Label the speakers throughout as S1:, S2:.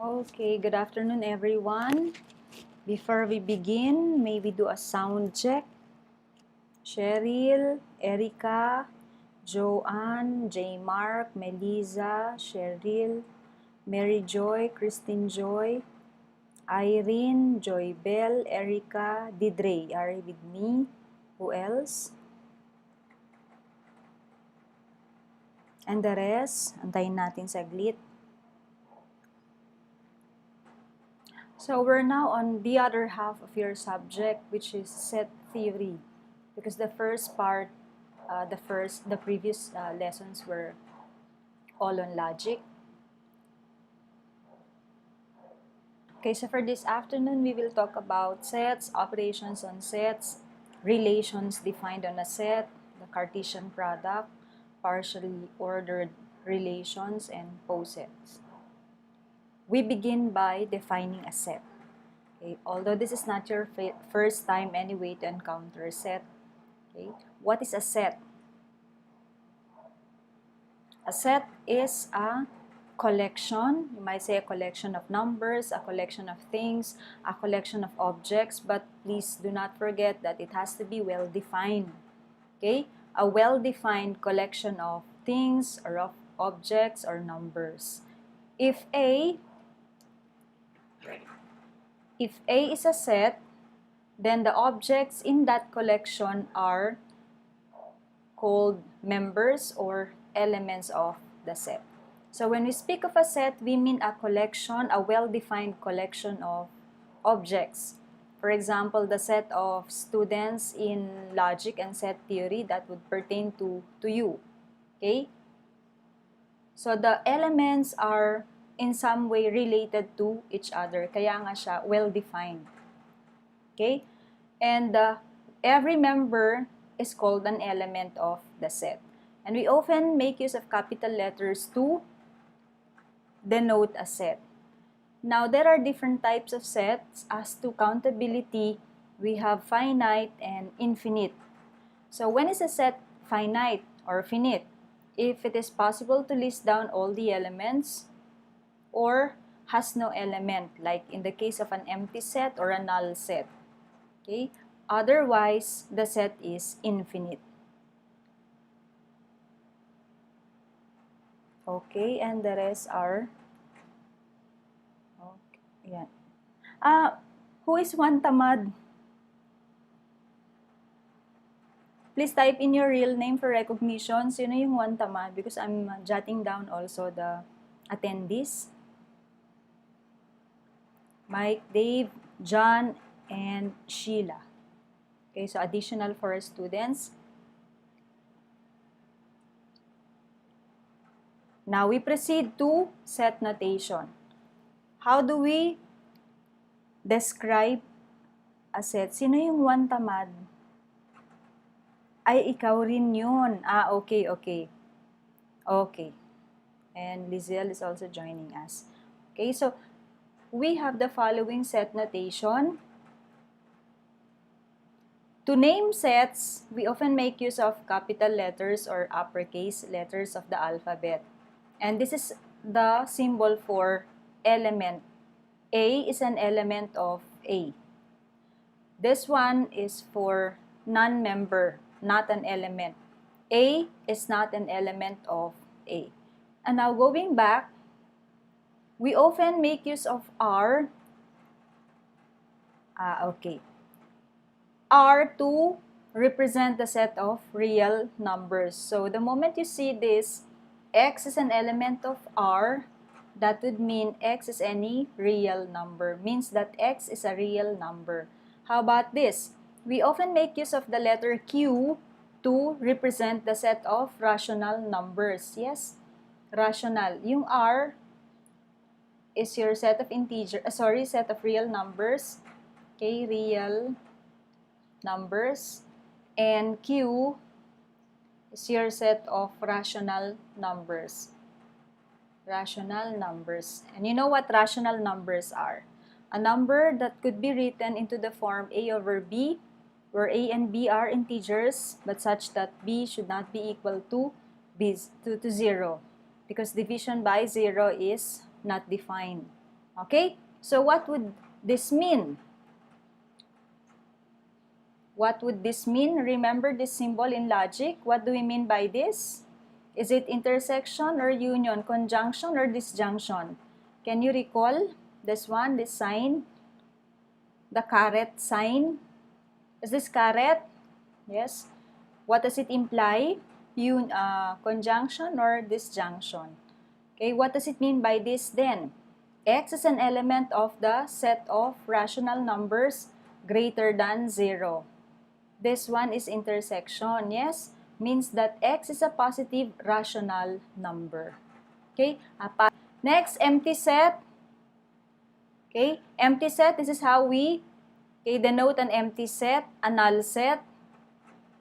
S1: Okay, good afternoon everyone. Before we begin, may we do a sound check. Cheryl, Erica, Joanne, J. Mark, Melissa, Cheryl, Mary Joy, Christine Joy, Irene, Joy Bell, Erica, Didre, are you with me? Who else? And the rest, antayin natin saglit. So we're now on the other half of your subject, which is set theory, because the first part, the previous lessons were all on logic. Okay, so for this afternoon, we will talk about sets, operations on sets, relations defined on a set, the Cartesian product, partially ordered relations, and posets. We begin by defining a set. Okay, although this is not your first time anyway to encounter a set. Okay, what is a set? A set is a collection. You might say a collection of numbers, a collection of things, a collection of objects, but please do not forget that it has to be well defined. Okay, a well defined collection of things or of objects or numbers. If A is a set, then the objects in that collection are called members or elements of the set. So when we speak of a set, we mean a collection, a well-defined collection of objects. For example, the set of students in logic and set theory, that would pertain to you. Okay? So the elements are in some way related to each other. Kaya nga siya well-defined. Okay? And every member is called an element of the set. And we often make use of capital letters to denote a set. Now, there are different types of sets. As to countability, we have finite and infinite. So when is a set finite or finite? If it is possible to list down all the elements or has no element, like in the case of an empty set or a null set. Okay? Otherwise, the set is infinite. Okay, and the rest are okay. Yeah. Who is one tamad? Please type in your real name for recognition. Sino yung one tamad? Because I'm jotting down also the attendees. Mike, Dave, John, and Sheila. Okay, so additional for students. Now we proceed to set notation. How do we describe a set? Sino yung one tamad? Ay, ikaw rin yun. Okay. Okay. And Lizelle is also joining us. Okay, so we have the following set notation. To name sets, we often make use of capital letters or uppercase letters of the alphabet. And this is the symbol for element. A is an element of A. This one is for non-member, not an element. A is not an element of A. And now going back, we often make use of R. Okay. R to represent the set of real numbers. So the moment you see this, X is an element of R, that would mean X is any real number. Means that X is a real number. How about this? We often make use of the letter Q to represent the set of rational numbers. Yes, rational. Yung R is your set of set of real numbers. Okay, real numbers. And Q is your set of rational numbers. Rational numbers. And you know what rational numbers are? A number that could be written into the form A over B, where A and B are integers, but such that B should not be equal to 0, because division by 0 is not defined. Okay? So what would this mean? What would this mean? Remember this symbol in logic. What do we mean by this? Is it intersection or union, conjunction or disjunction? Can you recall this one, this sign? The caret sign. Is this caret? Yes. What does it imply? Conjunction or disjunction? Okay, what does it mean by this then? X is an element of the set of rational numbers greater than 0. This one is intersection, yes? Means that X is a positive rational number. Okay? Next, empty set. Okay? Empty set, this is how we denote an empty set, a null set.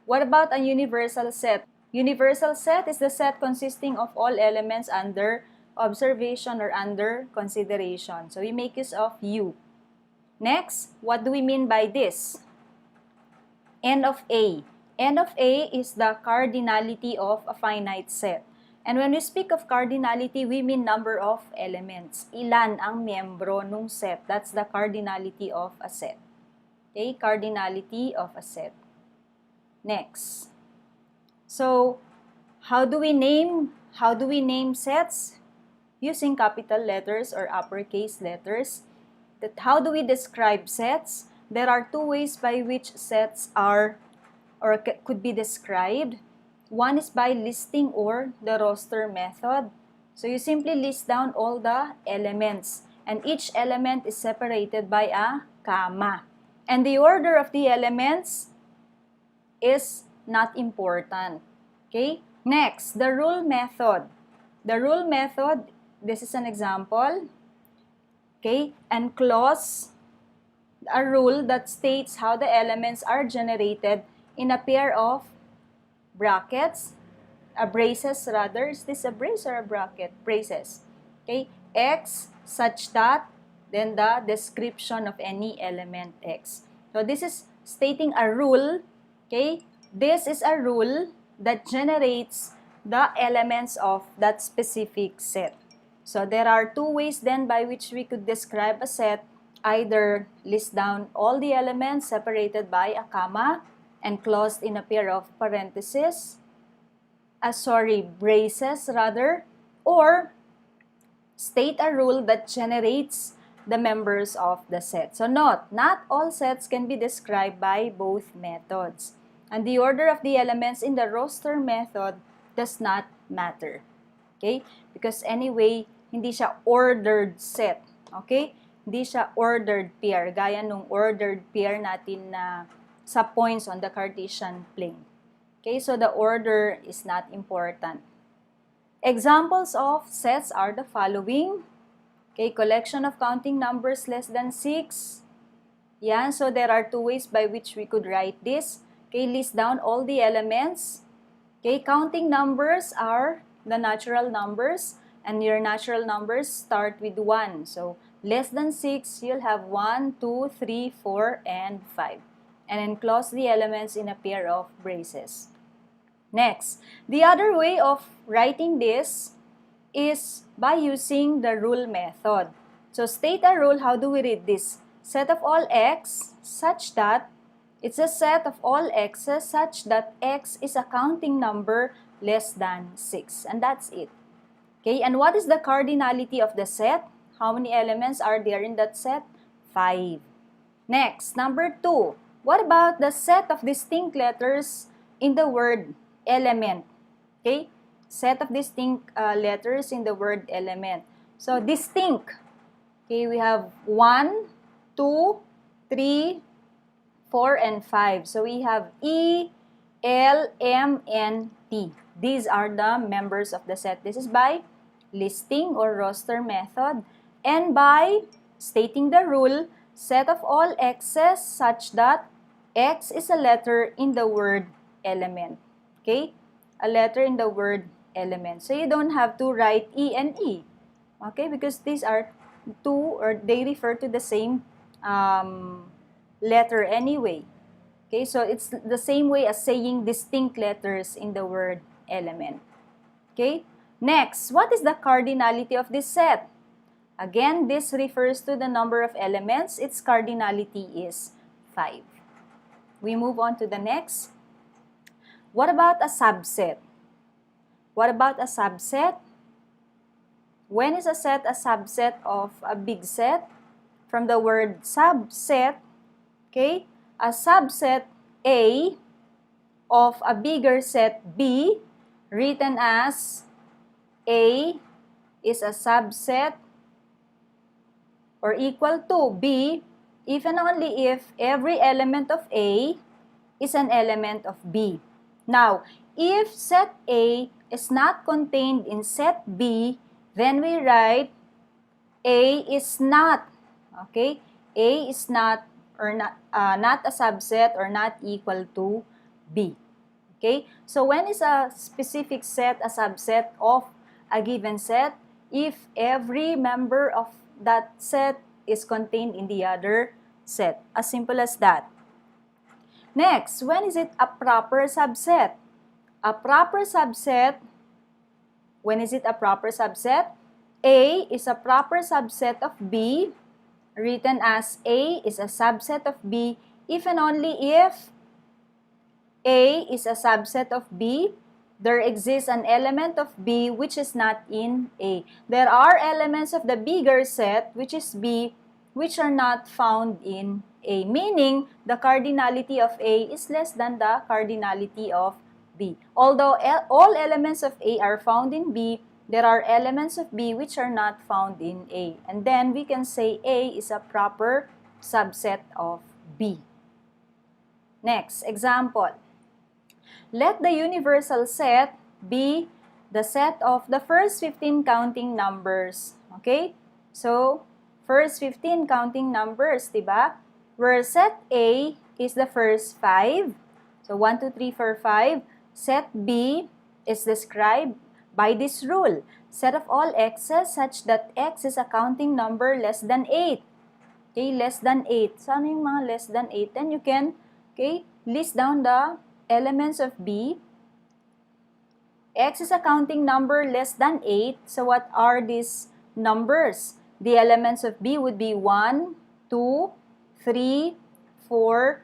S1: What about a universal set? Universal set is the set consisting of all elements under observation or under consideration. So we make use of U. Next, what do we mean by this? N of A. N of A is the cardinality of a finite set. And when we speak of cardinality, we mean number of elements. Ilan ang miyembro nung set? That's the cardinality of a set. Okay, cardinality of a set. Next. So, how do we name sets? Using capital letters or uppercase letters. How do we describe sets? There are two ways by which sets are or could be described. One is by listing or the roster method. So you simply list down all the elements and each element is separated by a comma. And the order of the elements is not important. Okay? Next, the rule method. The rule method, this is an example. Okay? And clause, a rule that states how the elements are generated in a pair of brackets, braces rather. Is this a brace or a bracket? Braces. Okay? X such that, then the description of any element X. So this is stating a rule. Okay? This is a rule that generates the elements of that specific set. So there are two ways then by which we could describe a set. Either list down all the elements separated by a comma and closed in a pair of parentheses, braces rather, or state a rule that generates the members of the set. So note, not all sets can be described by both methods. And the order of the elements in the roster method does not matter. Okay? Because anyway, hindi siya ordered set. Okay? Hindi siya ordered pair, gaya nung ordered pair natin na sa points on the Cartesian plane. Okay, so the order is not important. Examples of sets are the following. Okay, collection of counting numbers less than 6. Yan, so there are two ways by which we could write this. Okay, list down all the elements. Okay, counting numbers are the natural numbers, and your natural numbers start with 1. So, less than 6, you'll have 1, 2, 3, 4, and 5. And enclose the elements in a pair of braces. Next, the other way of writing this is by using the rule method. So, state a rule. How do we read this? Set of all x such that it's a set of all x's such that x is a counting number less than 6. And that's it. Okay, and what is the cardinality of the set? How many elements are there in that set? 5. Next, number 2. What about the set of distinct letters in the word element? Okay, set of distinct letters in the word element. So, distinct. Okay, we have 1, 2, 3, 4, and 5. So, we have E, L, M, and T. These are the members of the set. This is by listing or roster method and by stating the rule, set of all x's such that x is a letter in the word element. Okay? A letter in the word element. So you don't have to write E and E. Okay? Because these are two, or they refer to the same letter anyway. Okay? So it's the same way as saying distinct letters in the word element. Okay? Next, what is the cardinality of this set? Again, this refers to the number of elements. Its cardinality is 5. We move on to the next. What about a subset? What about a subset? When is a set a subset of a big set? From the word subset, okay, a subset A of a bigger set B, written as A is a subset or equal to B if and only if every element of A is an element of B. Now, if set A is not contained in set B, then we write A is not, okay? A is not or not a subset or not equal to B. Okay? So when is a specific set a subset of a given set? If every member of that set is contained in the other set. As simple as that. Next, when is it a proper subset? A proper subset, when is it a proper subset? A is a proper subset of B, written as A is a subset of B if and only if A is a subset of B, there exists an element of B which is not in A. There are elements of the bigger set, which is B, which are not found in A, meaning the cardinality of A is less than the cardinality of B. Although all elements of A are found in B, there are elements of B which are not found in A. And then we can say A is a proper subset of B. Next, example. Let the universal set be the set of the first 15 counting numbers. Okay? So, first 15 counting numbers, diba? Where set A is the first 5. So, 1, 2, 3, 4, 5. Set B is described by this rule. Set of all x's such that x is a counting number less than 8. Okay? Less than 8. Saan yung mga less than 8? Then you can, okay, list down the elements of B. X is a counting number less than 8. So what are these numbers? The elements of B would be 1, 2, 3, 4,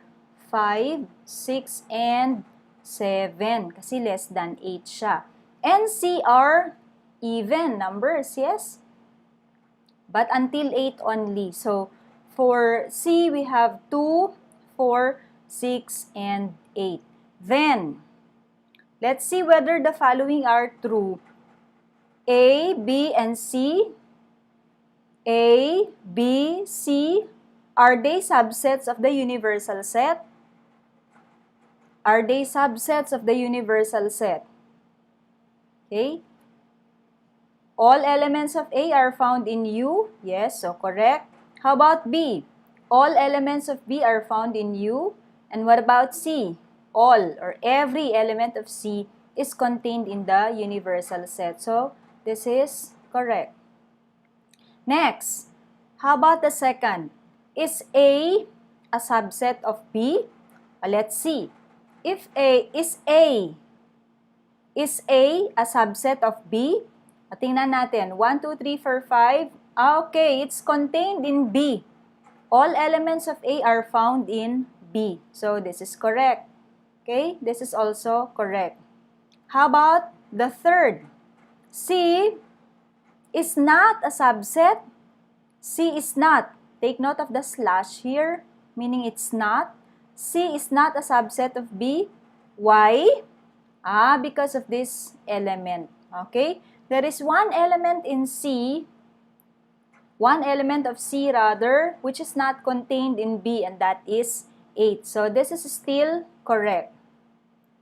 S1: 5, 6, and 7. Kasi less than 8 siya. And C are even numbers, yes? But until 8 only. So for C, we have 2, 4, 6, and 8. Then, let's see whether the following are true. A, B, and C. A, B, C. Are they subsets of the universal set? Are they subsets of the universal set? Okay. All elements of A are found in U. Yes, so correct. How about B? All elements of B are found in U. And what about C? All or every element of C is contained in the universal set. So, this is correct. Next, how about the second? Is A a subset of B? Let's see. If A is A a subset of B? Tingnan natin. 1, 2, 3, 4, 5. Okay, it's contained in B. All elements of A are found in B. So, this is correct. Okay, this is also correct. How about the third? C is not a subset. C is not. Take note of the slash here, meaning it's not. C is not a subset of B. Why? Because of this element. Okay? There is one element in C, one element of C rather, which is not contained in B, and that is 8. So, this is still correct.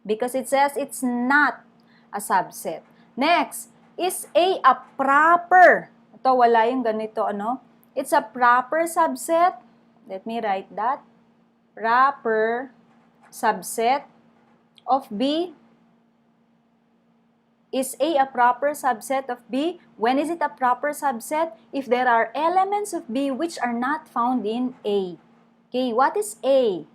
S1: Because it says it's not a subset. Next, is A proper? Ito, wala yung ganito, ano? It's a proper subset. Let me write that. Proper subset of B. Is A proper subset of B? When is it a proper subset? If there are elements of B which are not found in A. Okay, what is A?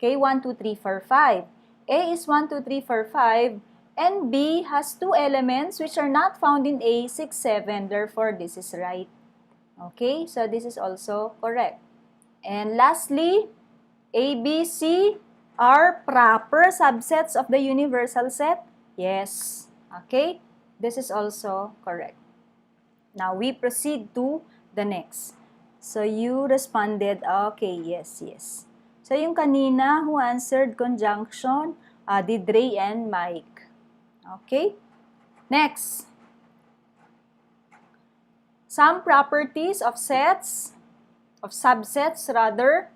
S1: Okay, 1, 2, 3, 4, 5. A is 1, 2, 3, 4, 5, and B has two elements which are not found in A, 6, 7. Therefore, this is right. Okay, so this is also correct. And lastly, A, B, C are proper subsets of the universal set? Yes. Okay, this is also correct. Now, we proceed to the next. So, you responded, okay, yes, yes. So, yung kanina who answered conjunction, did Ray and Mike. Okay? Next. Some properties of sets, of subsets rather.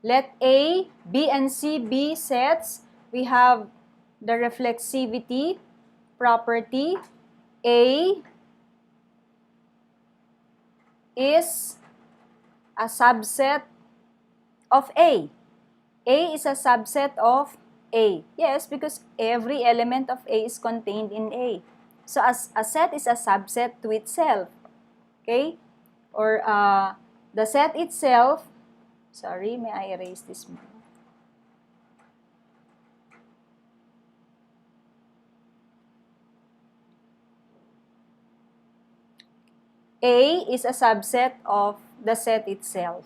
S1: Let A, B, and C be sets. We have the reflexivity property. A is a subset of A. A is a subset of A. Yes, because every element of A is contained in A. So as a set is a subset to itself. Okay? Or the set itself, sorry, may I erase this one? A is a subset of the set itself.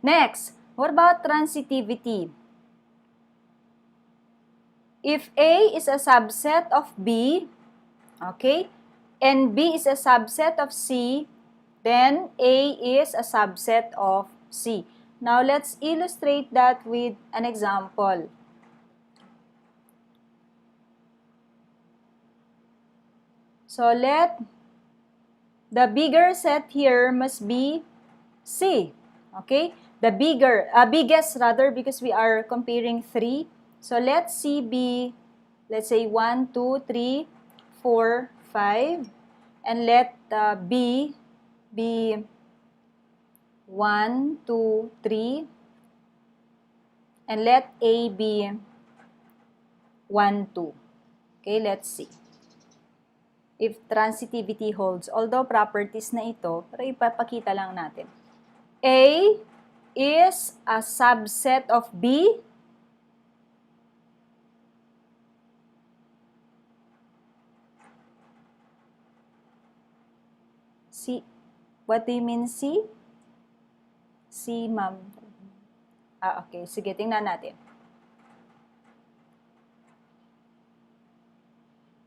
S1: Next, what about transitivity? If A is a subset of B, okay, and B is a subset of C, then A is a subset of C. Now, let's illustrate that with an example. So, the bigger set here must be C. Okay? The biggest rather, because we are comparing 3. So, let C be, let's say, 1, 2, 3, 4, 5. And let B be 1, 2, 3. And let A be 1, 2. Okay, let's see. If transitivity holds, although properties na ito, pero ipapakita lang natin. A is a subset of B. C. What do you mean C? C, ma'am. Okay. Sige, tingnan natin.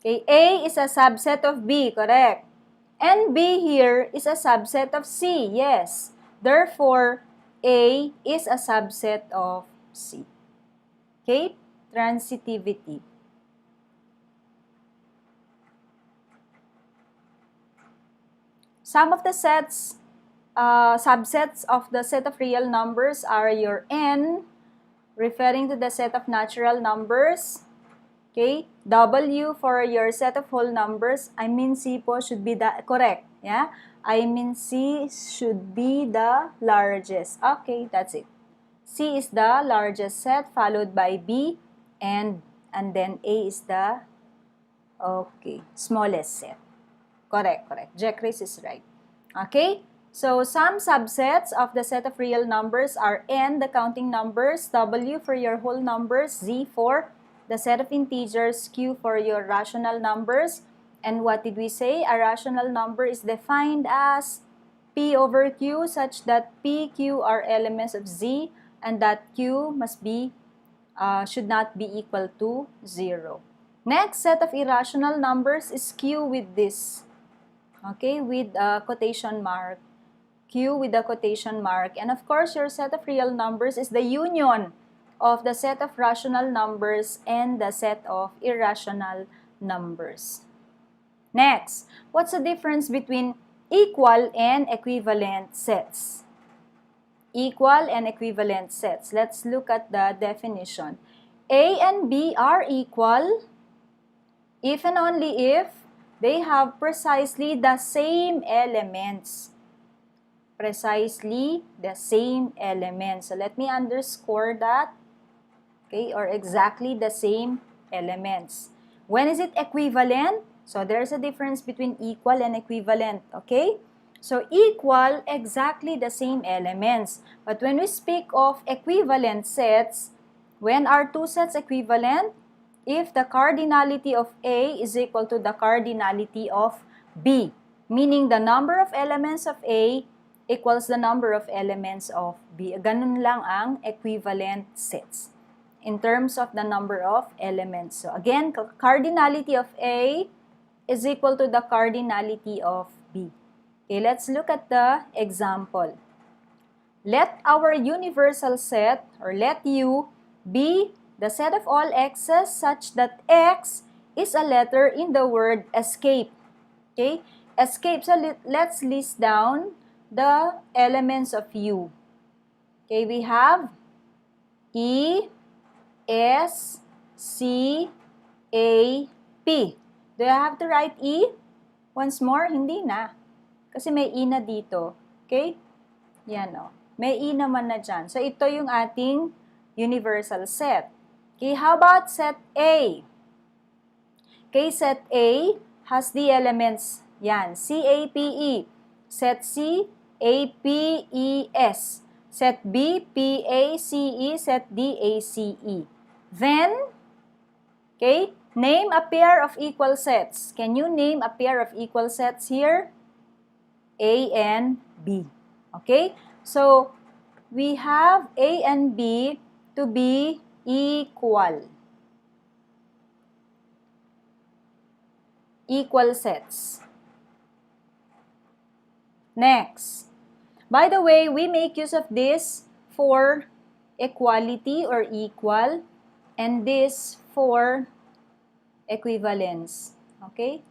S1: Okay, A is a subset of B, correct? And B here is a subset of C, yes. Therefore, A is a subset of C. Okay, transitivity. Some of the sets, subsets of the set of real numbers are your N, referring to the set of natural numbers. Okay, W for your set of whole numbers. I mean C po should be the correct. Yeah, I mean C should be the largest. Okay, that's it. C is the largest set, followed by B, and then A is the smallest set. Correct. Jack Race is right. Okay, so some subsets of the set of real numbers are N, the counting numbers, W for your whole numbers, Z for the set of integers, Q for your rational numbers. And what did we say? A rational number is defined as P over Q such that P, Q are elements of Z and that Q must be, should not be equal to 0. Next set of irrational numbers is Q with this. Okay, with a quotation mark. Q with a quotation mark. And of course, your set of real numbers is the union of the set of rational numbers and the set of irrational numbers. Next, what's the difference between equal and equivalent sets? Equal and equivalent sets. Let's look at the definition. A and B are equal if and only if they have precisely the same elements. Precisely the same elements. So let me underscore that. Okay, or exactly the same elements. When is it equivalent? So there's a difference between equal and equivalent. Okay? So equal, exactly the same elements. But when we speak of equivalent sets, when are two sets equivalent? If the cardinality of A is equal to the cardinality of B. Meaning the number of elements of A equals the number of elements of B. Ganun lang ang equivalent sets in terms of the number of elements. So again, cardinality of A is equal to the cardinality of B. Okay, let's look at the example. Let our universal set, or let U, be the set of all x's such that x is a letter in the word escape. Okay? Escape. So let's list down the elements of U. Okay, we have E, S, C, A, P. Do I have to write E? Once more, hindi na. Kasi may E na dito. Okay? Yan o. May E naman na dyan. So, ito yung ating universal set. Okay, how about set A? Okay, set A has the elements, yan, C, A, P, E. Set C, A, P, E, S. Set B, P, A, C, E. Set D, A, C, E. Then, okay, name a pair of equal sets. Can you name a pair of equal sets here? A and B. Okay? So, we have A and B to be equal. Equal sets. Next. By the way, we make use of this for equality or equal, and this for equivalence. Okay?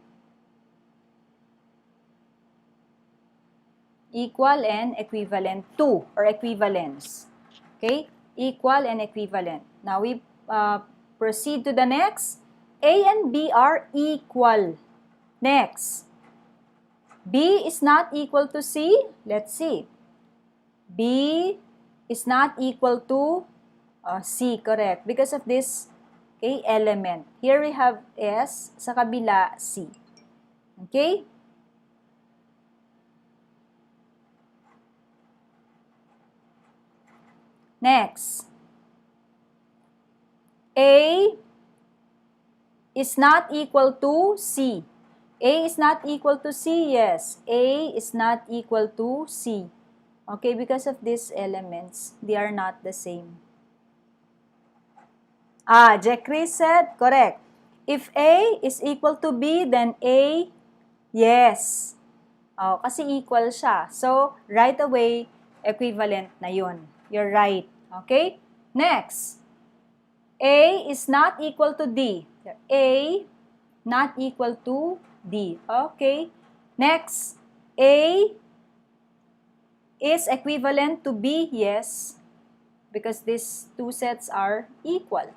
S1: Equal and equivalent to, or equivalence. Okay? Equal and equivalent. Now, we proceed to the next. A and B are equal. Next. B is not equal to C. Let's see. B is not equal to C, correct? Because of this, okay, element. Here we have S, sa kabila C. Okay? Next, A is not equal to C. A is not equal to C, yes. A is not equal to C. Okay, because of these elements, they are not the same. Jekri said, correct. If A is equal to B, then A, yes. Kasi equal siya. So, right away, equivalent na yun. You're right. Okay? Next. A is not equal to D. A not equal to D. Okay? Next. A is equivalent to B. Yes. Because these two sets are equal.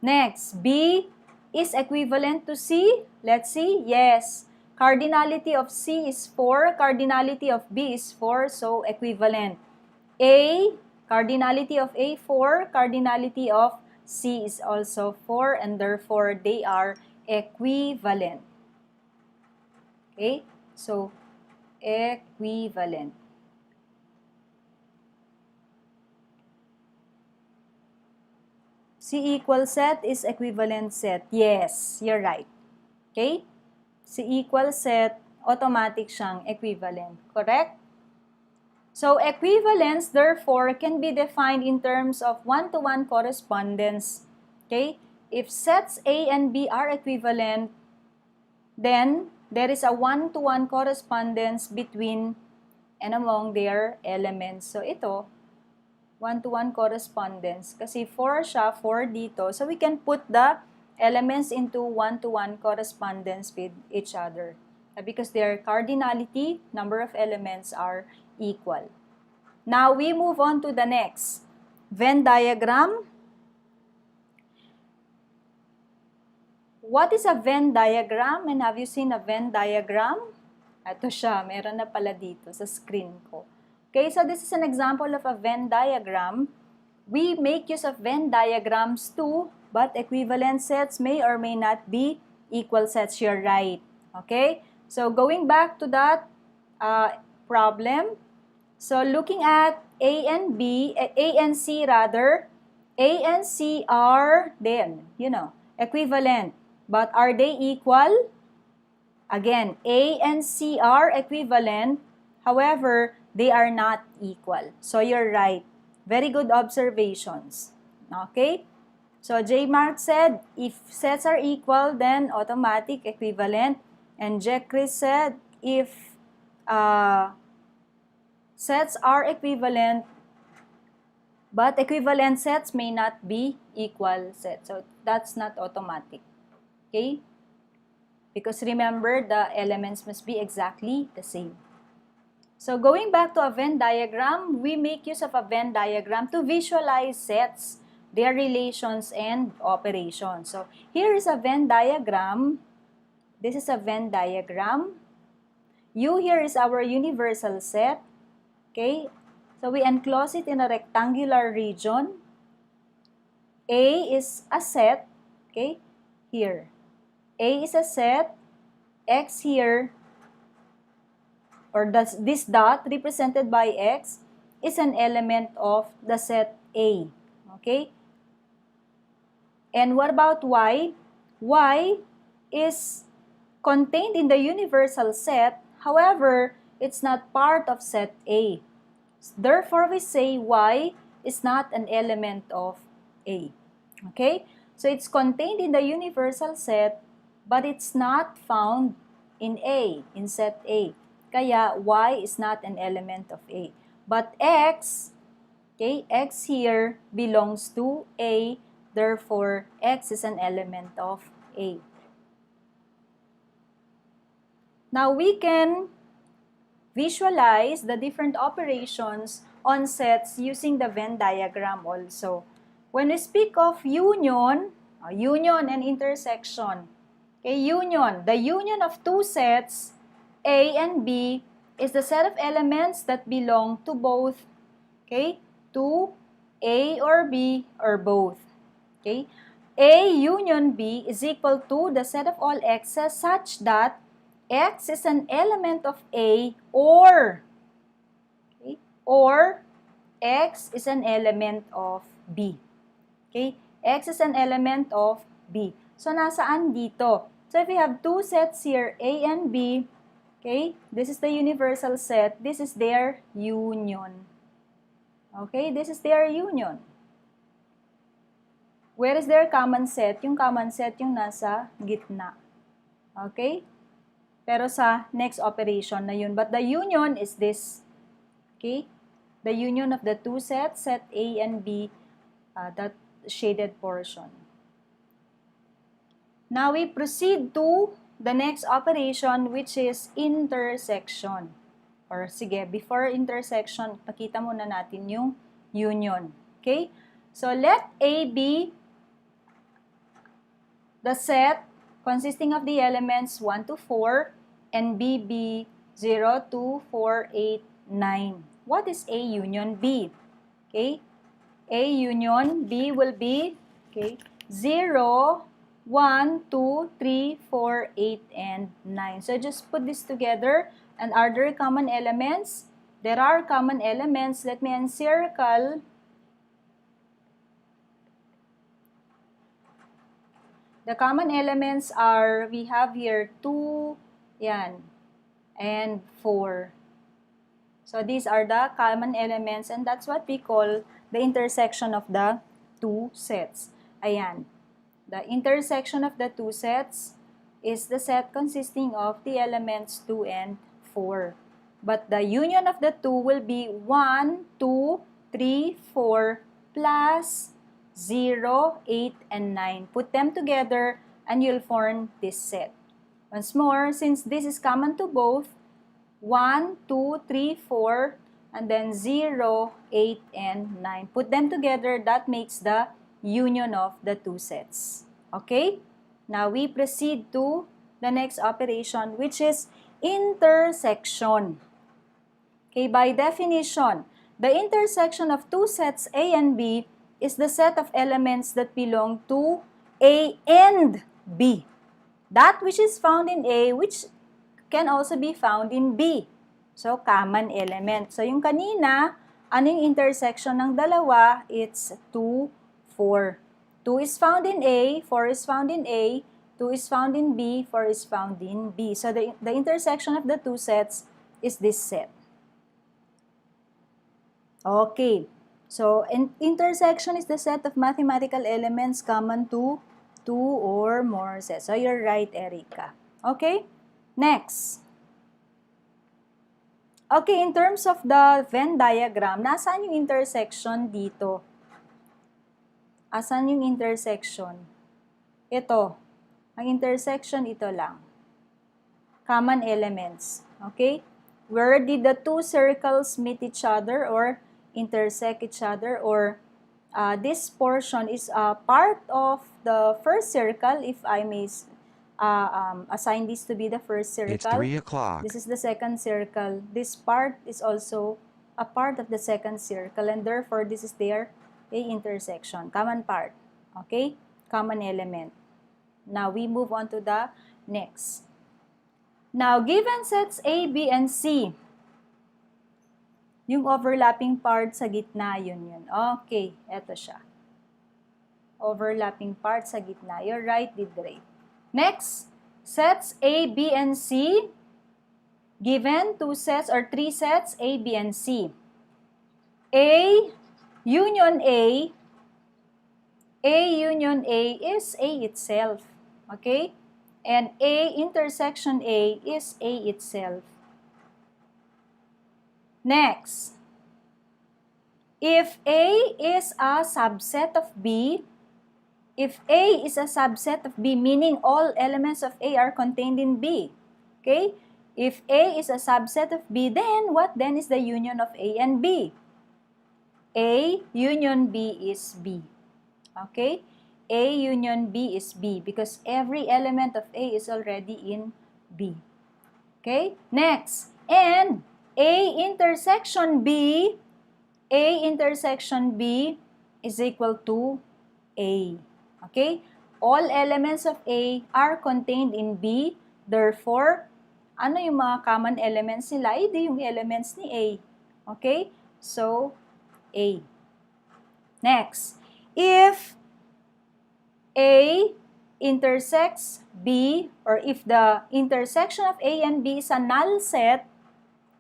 S1: Next. B is equivalent to C. Let's see. Yes. Cardinality of C is 4. Cardinality of B is 4. So, equivalent. A, cardinality of A, 4. Cardinality of C is also 4. And therefore, they are equivalent. Okay? So, equivalent. C equal set is equivalent set. Yes, you're right. Okay? C equal set, automatic siyang equivalent. Correct? So, equivalence, therefore, can be defined in terms of one-to-one correspondence. Okay? If sets A and B are equivalent, then there is a one-to-one correspondence between and among their elements. So, ito, one-to-one correspondence. Kasi 4 siya, 4 dito. So, we can put the elements into one-to-one correspondence with each other. Because their cardinality, number of elements are equal. Now, we move on to the next. Venn diagram. What is a Venn diagram? And have you seen a Venn diagram? Ito siya, meron na pala dito sa screen ko. Okay, so this is an example of a Venn diagram. We make use of Venn diagrams too, but equivalent sets may or may not be equal sets. You're right. Okay, so going back to that problem. So looking at A and B, A and C rather, A and C are then, equivalent. But are they equal? Again, A and C are equivalent. However, they are not equal. So you're right. Very good observations. Okay? So J. Mark said, if sets are equal, then automatic equivalent. And Jack Chris said, if sets are equivalent, but equivalent sets may not be equal sets. So that's not automatic. Okay? Because remember, the elements must be exactly the same. So going back to a Venn diagram, we make use of a Venn diagram to visualize sets, their relations, and operations. So here is a Venn diagram. This is a Venn diagram. U here is our universal set. Okay? So we enclose it in a rectangular region. A is a set. Okay? Here. A is a set. X here, or this dot represented by X, is an element of the set A. Okay? And what about Y? Y is contained in the universal set. However, it's not part of set A. Therefore, we say Y is not an element of A. Okay? So it's contained in the universal set, but it's not found in A, in set A. Kaya Y is not an element of A. But X, okay, X here belongs to A, therefore X is an element of A. Now we can visualize the different operations on sets using the Venn diagram also. When we speak of union and intersection, okay, union, the union of two sets, A and B, is the set of elements that belong to both, okay, to A or B or both, okay. A union B is equal to the set of all x's such that X is an element of A or X is an element of B. Okay? X is an element of B. So, nasaan dito? So, if we have two sets here, A and B, okay, this is the universal set. This is their union. Okay? This is their union. Where is their common set? Yung common set yung nasa gitna. Okay? Pero sa next operation na yun. But the union is this. Okay? The union of the two sets, set A and B, that shaded portion. Now we proceed to the next operation, which is intersection. Or sige, before intersection, pakita muna natin yung union. Okay? So let A be the set consisting of the elements 1 to 4 and B be 0, 2, 4, 8, 9. What is A union B? Okay? A union B will be, okay, 0, 1, 2, 3, 4, 8, and 9. So just put this together. And are there common elements? There are common elements. Let me encircle the common elements are, we have here 2, yan, and 4. So these are the common elements, and that's what we call the intersection of the two sets. Ayan. The intersection of the two sets is the set consisting of the elements 2 and 4. But the union of the two will be 1, 2, 3, 4 plus 0, 8, and 9. Put them together and you'll form this set. Once more, since this is common to both, 1, 2, 3, 4, and then 0, 8, and 9. Put them together, that makes the union of the two sets. Okay? Now we proceed to the next operation, which is intersection. Okay, by definition, the intersection of two sets A and B is the set of elements that belong to A and B. That which is found in A, which can also be found in B. So, common element. So, yung kanina, ano yung intersection ng dalawa? It's 2, 4. 2 is found in A, 4 is found in A, 2 2 is found in B, 4 is found in B. So the intersection of the two sets is this set. Okay. So intersection is the set of mathematical elements common to two or more sets. So you're right, Erica. Okay? Next. Okay, in terms of the Venn diagram, nasaan yung intersection dito? Asan yung intersection? Ito. Ang intersection, ito lang. Common elements. Okay? Where did the two circles meet each other or intersect each other, or this portion is part of the first circle, if I may assign this to be the first circle.
S2: It's 3 o'clock.
S1: This is the second circle. This part is also a part of the second circle, and therefore this is their intersection. Common part. Okay? Common element. Now we move on to the next. Now, given sets A, B, and C, yung overlapping part sa gitna, yun. Okay, eto siya. Overlapping part sa gitna. You're right, Didre. Next, sets A, B, and C. Given two sets or three sets, A, B, and C. A union A union A is A itself. Okay? And A intersection A is A itself. Next, if A is a subset of B, if A is a subset of B, meaning all elements of A are contained in B, okay? If A is a subset of B, then what then is the union of A and B? A union B is B, okay? A union B is B because every element of A is already in B, okay? Next, and A intersection B is equal to A. Okay? All elements of A are contained in B. Therefore, ano yung mga common elements nila? Ito yung elements ni A. Okay? So, A. Next, if A intersects B, or if the intersection of A and B is a null set,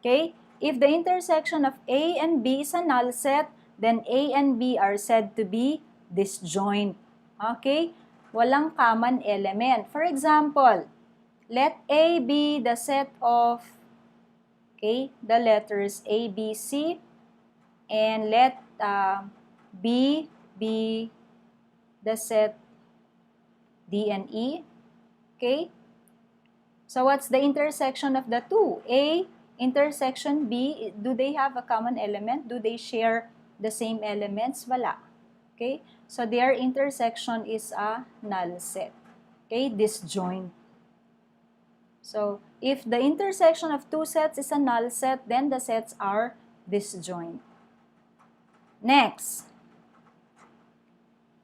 S1: okay? If the intersection of A and B is a null set, then A and B are said to be disjoint. Okay? Walang common element. For example, let A be the set of, okay, the letters A, B, C, and let B be the set D and E. Okay? So what's the intersection of the two? A intersection B, do they have a common element? Do they share the same elements? Wala. Okay? So their intersection is a null set. Okay? Disjoint. So if the intersection of two sets is a null set, then the sets are disjoint. Next,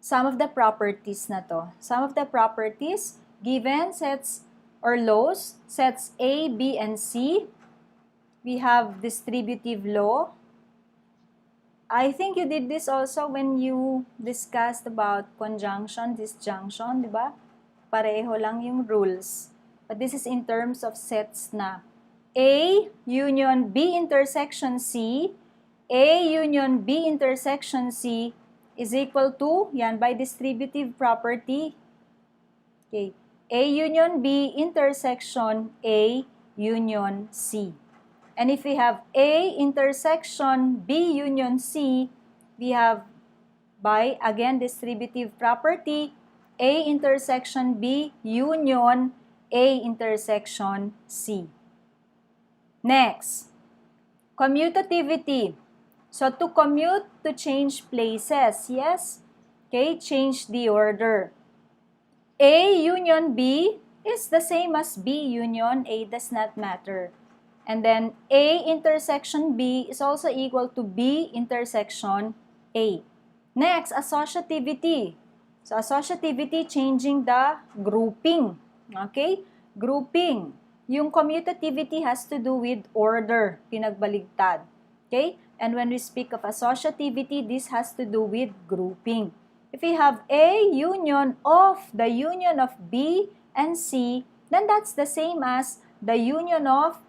S1: some of the properties na to. Some of the properties, given sets or laws, sets A, B, and C, we have distributive law. I think you did this also when you discussed about conjunction, disjunction, di ba? Pareho lang yung rules. But this is in terms of sets na A union B intersection C, A union B intersection C is equal to, yan, by distributive property, okay, A union B intersection A union C. And if we have A intersection B union C, we have by, again, distributive property, A intersection B union A intersection C. Next, commutativity. So to commute, to change places, yes? Okay, change the order. A union B is the same as B union A, does not matter. And then A intersection B is also equal to B intersection A. Next, associativity. So associativity, changing the grouping. Okay? Grouping. Yung commutativity has to do with order, pinagbaligtad. Okay? And when we speak of associativity, this has to do with grouping. If we have A union of the union of B and C, then that's the same as the union of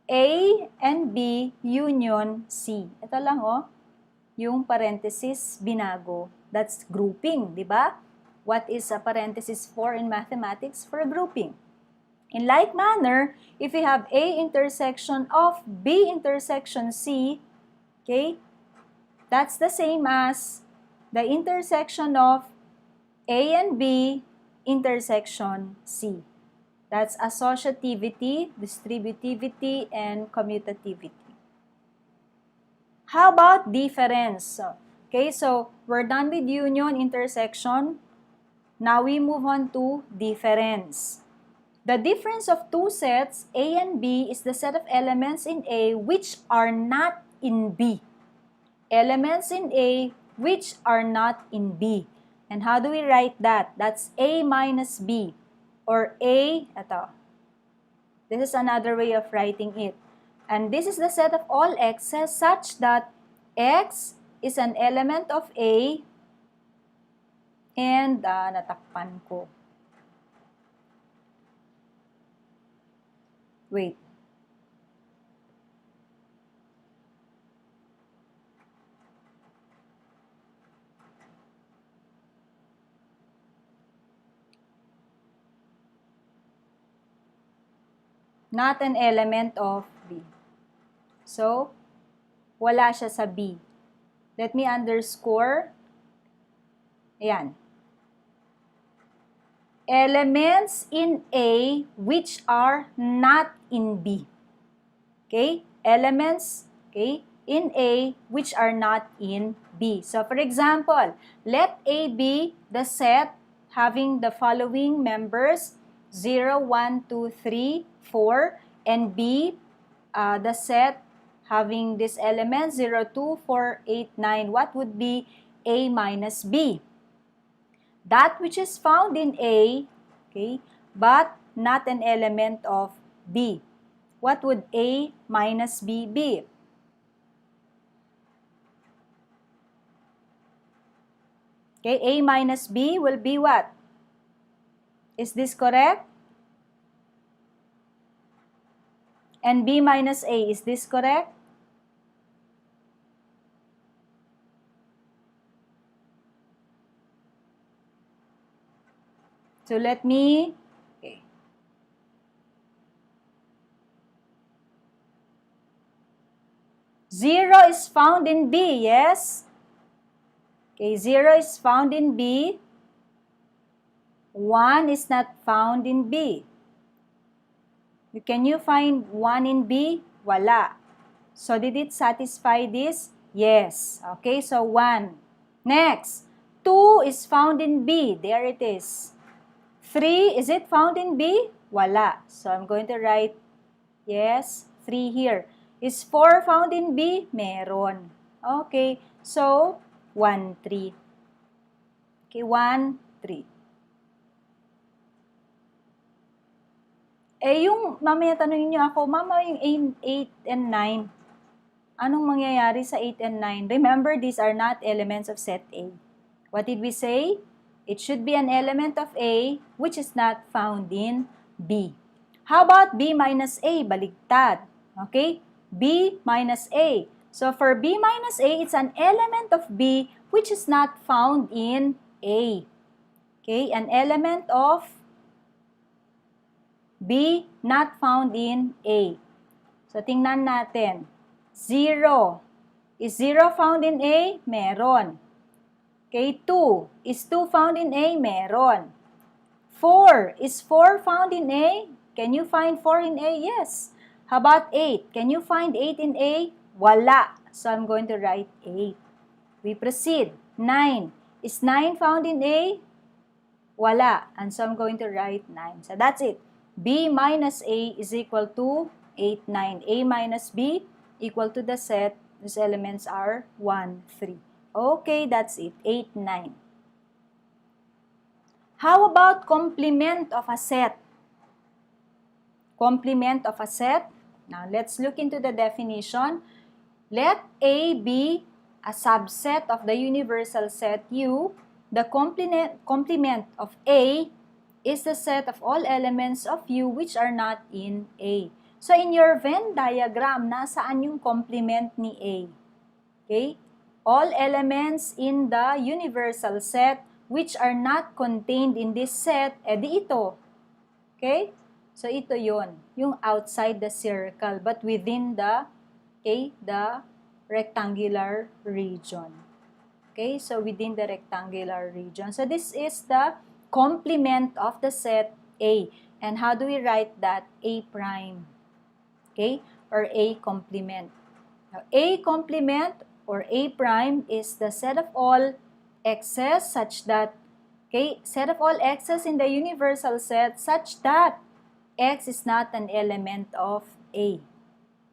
S1: A and B union C. Ito lang yung parenthesis binago. That's grouping, di ba? What is a parenthesis for in mathematics? For grouping. In like manner, if we have A intersection of B intersection C, okay, that's the same as the intersection of A and B intersection C. That's associativity, distributivity, and commutativity. How about difference? Okay, so we're done with union, intersection. Now we move on to difference. The difference of two sets, A and B, is the set of elements in A which are not in B. Elements in A which are not in B. And how do we write that? That's A minus B. Or A, ito. This is another way of writing it. And this is the set of all x's such that x is an element of A and natakpan ko. Wait. Not an element of B. So, wala siya sa B. Let me underscore. Ayan. Elements in A which are not in B. Okay? Elements, okay, in A which are not in B. So, for example, let A be the set having the following members, 0, 1, 2, 3, 4, and B, the set having this element, 0, 2, 4, 8, 9. What would be A minus B? That which is found in A, okay, but not an element of B. What would A minus B be? Okay, A minus B will be what? Is this correct? And B minus A, is this correct? So let me, okay. 0 is found in B, yes? Okay, 0 is found in B. 1 is not found in B. Can you find 1 in B? Wala. So, did it satisfy this? Yes. Okay, so 1. Next, 2 is found in B. There it is. 3, is it found in B? Wala. So, I'm going to write, yes, 3 here. Is 4 found in B? Meron. Okay, so 1, 3. Okay, 1, 3. Eh, yung mamaya tanongin niyo ako, Mama, yung 8 and 9, anong mangyayari sa 8 and 9? Remember, these are not elements of set A. What did we say? It should be an element of A which is not found in B. How about B minus A? Baligtad. Okay? B minus A. So, for B minus A, it's an element of B which is not found in A. Okay? An element of B not found in A. So, tingnan natin. 0. Is 0 found in A? Meron. Okay, 2. Is 2 found in A? Meron. 4. Is 4 found in A? Can you find 4 in A? Yes. How about 8? Can you find 8 in A? Wala. So, I'm going to write 8. We proceed. 9. Is 9 found in A? Wala. And so, I'm going to write 9. So, that's it. B minus A is equal to 8, 9. A minus B equal to the set whose elements are 1, 3. Okay, that's it. 8, 9. How about complement of a set? Complement of a set. Now, let's look into the definition. Let A be a subset of the universal set U. The complement of A is the set of all elements of U which are not in A. So, in your Venn diagram, nasaan yung complement ni A? Okay? All elements in the universal set which are not contained in this set, edi ito. Okay? So, ito yon, yung outside the circle, but within the, okay, the rectangular region. Okay? So, within the rectangular region. So, this is the complement of the set A. And how do we write that? A prime. Okay? Or A complement. Now, A complement or A prime is the set of all x's such that, okay, set of all x's in the universal set such that x is not an element of A.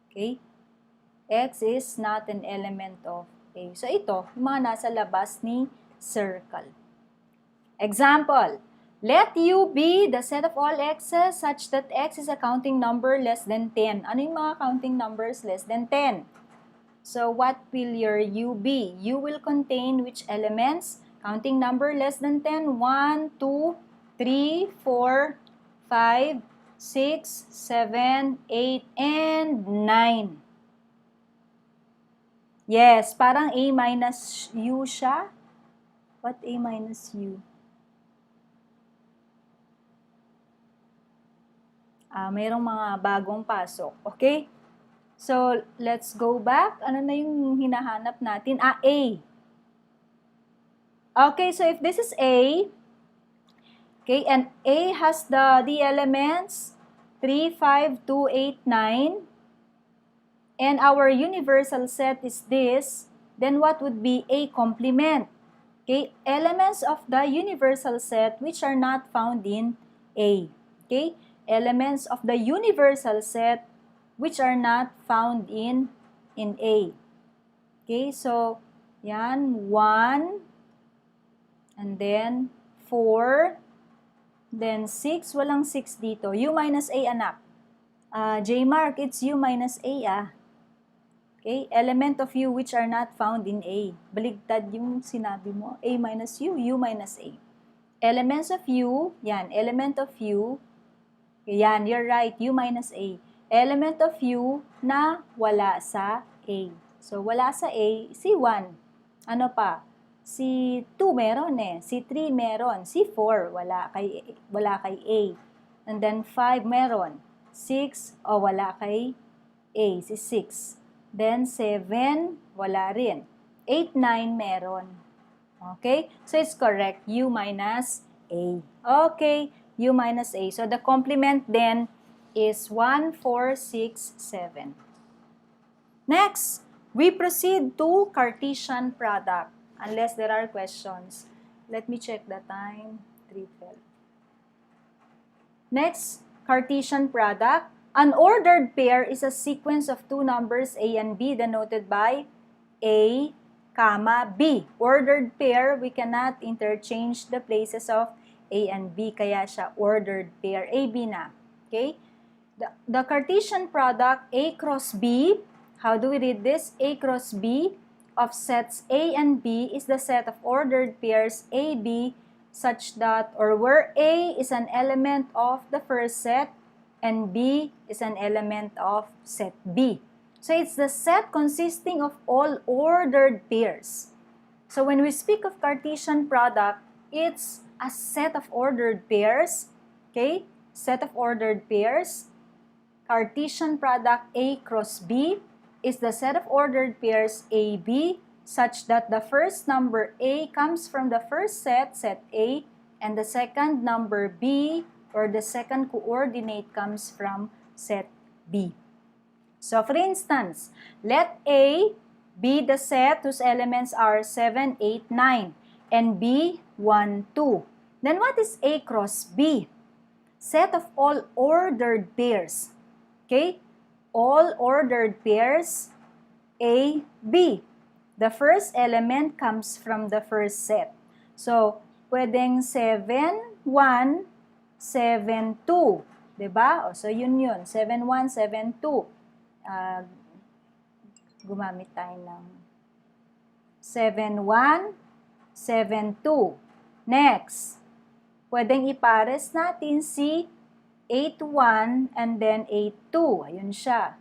S1: Okay? X is not an element of A. So, ito, yung mga nasa labas ni circle. Example, let U be the set of all x's such that x is a counting number less than 10. Ano yung mga counting numbers less than 10? So, what will your U be? U will contain which elements? Counting number less than 10. 1, 2, 3, 4, 5, 6, 7, 8, and 9. Yes, parang A minus U siya. What A minus U? Mayroong mga bagong pasok. Okay? So, let's go back. Ano na yung hinahanap natin? A. Okay, so if this is A, okay, and A has the elements 3, 5, 2, 8, 9, and our universal set is this, then what would be A complement? Okay, elements of the universal set which are not found in A. Okay? Elements of the universal set which are not found in A. Okay, so, yan, 1, and then 4, then 6, walang 6 dito. U minus A, anak. J Mark, it's U minus A, Okay, element of U which are not found in A. Baligtad yung sinabi mo. A minus U, U minus A. Elements of U, yan, element of U, yan, you're right, U minus A. Element of U na wala sa A. So, wala sa A, si 1. Ano pa? Si 2 meron si 3 meron, si 4 wala kay A. And then 5 meron, 6 wala kay A, si 6. Then 7 wala rin. 8, 9 meron. Okay? So it's correct, U minus A. Okay, U minus A. So the complement then is 1, 4, 6, 7. Next, we proceed to Cartesian product. Unless there are questions. Let me check the time. 3:12. Next, Cartesian product. An ordered pair is a sequence of two numbers A and B denoted by A, B. Ordered pair, we cannot interchange the places of A and B, kaya siya ordered pair. A, B na. Okay? The Cartesian product A cross B, how do we read this? A cross B of sets A and B is the set of ordered pairs A, B such that, or where A is an element of the first set and B is an element of set B. So it's the set consisting of all ordered pairs. So when we speak of Cartesian product, it's a set of ordered pairs, okay? Set of ordered pairs. Cartesian product A cross B is the set of ordered pairs AB such that the first number A comes from the first set, set A, and the second number B or the second coordinate comes from set B. So for instance, let A be the set whose elements are 7, 8, 9, and B 1, 2. Then what is A cross B? Set of all ordered pairs. Okay? All ordered pairs A, B. The first element comes from the first set. So, pwedeng 7, 1, 7, 2. Diba? So, yun. 7, 1, 7, 2. Gumamit tayo ng 7, 1, 7, 2. Next. pwedeng ipares natin si 8-1 and then 8-2. Ayun siya.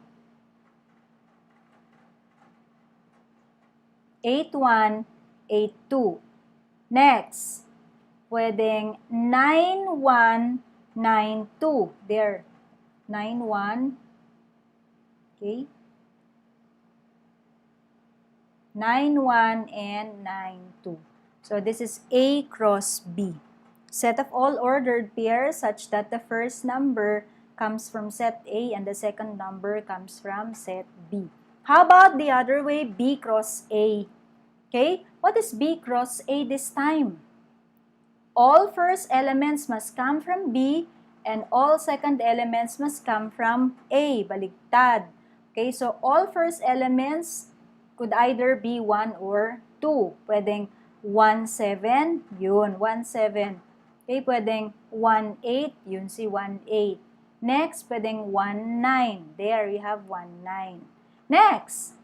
S1: 8-1, 8-2. Next, pwedeng 9-1, 9-2. There. 9-1. Okay. 9-1 and 9-2. So this is A cross B. Set of all ordered pairs such that the first number comes from set A and the second number comes from set B. How about the other way, B cross A? Okay, what is B cross A this time? All first elements must come from B and all second elements must come from A. Baligtad. Okay, so all first elements could either be 1 or 2. Pwedeng 1-7, yun, 1-7. Okay, pwedeng 1-8, yun si 1-8. Next, pwedeng 1-9. There, you have 1-9. Next,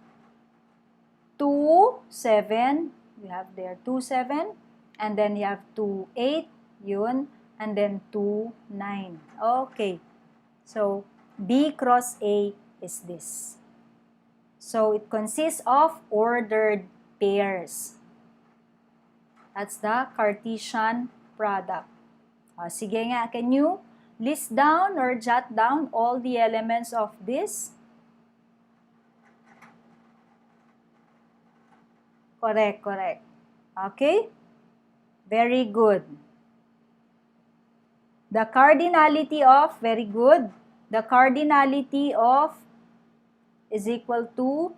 S1: 2-7, you have there 2-7. And then you have 2-8, yun, and then 2-9. Okay, so B cross A is this. So it consists of ordered pairs. That's the Cartesian product. Sige nga, can you list down or jot down all the elements of this? Correct, correct. Okay? Very good. The cardinality of, very good. The cardinality of is equal to,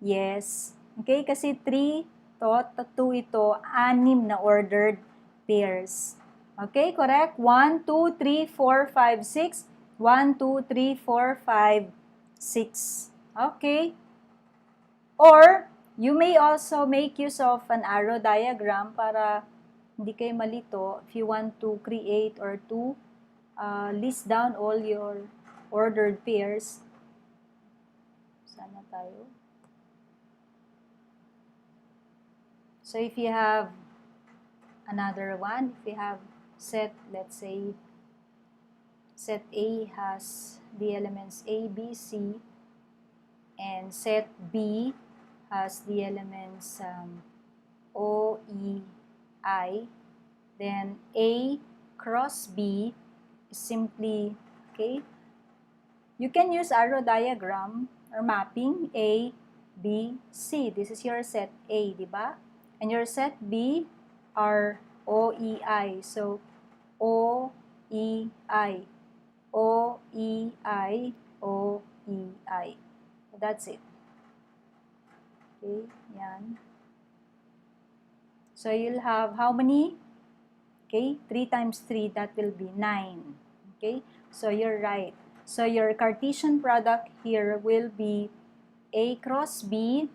S1: yes. Okay, kasi 3 to, 2 ito, 6 na ordered pairs. Okay, correct? 1, 2, 3, 4, 5, 6. 1, 2, 3, 4, 5, 6. Okay. Or, you may also make use of an arrow diagram para hindi kayo malito if you want to create or to list down all your ordered pairs. Sana tayo. So if you have another one, if you have set, let's say, set A has the elements A, B, C, and set B has the elements O, E, I, then A cross B is simply, okay, you can use arrow diagram or mapping A, B, C. This is your set A, di ba? And your set B are O, E, I. So, O, E, I. O, E, I. O, E, I. That's it. Okay, yan. So, you'll have how many? Okay, 3 times 3, that will be 9. Okay, so you're right. So, your Cartesian product here will be A cross B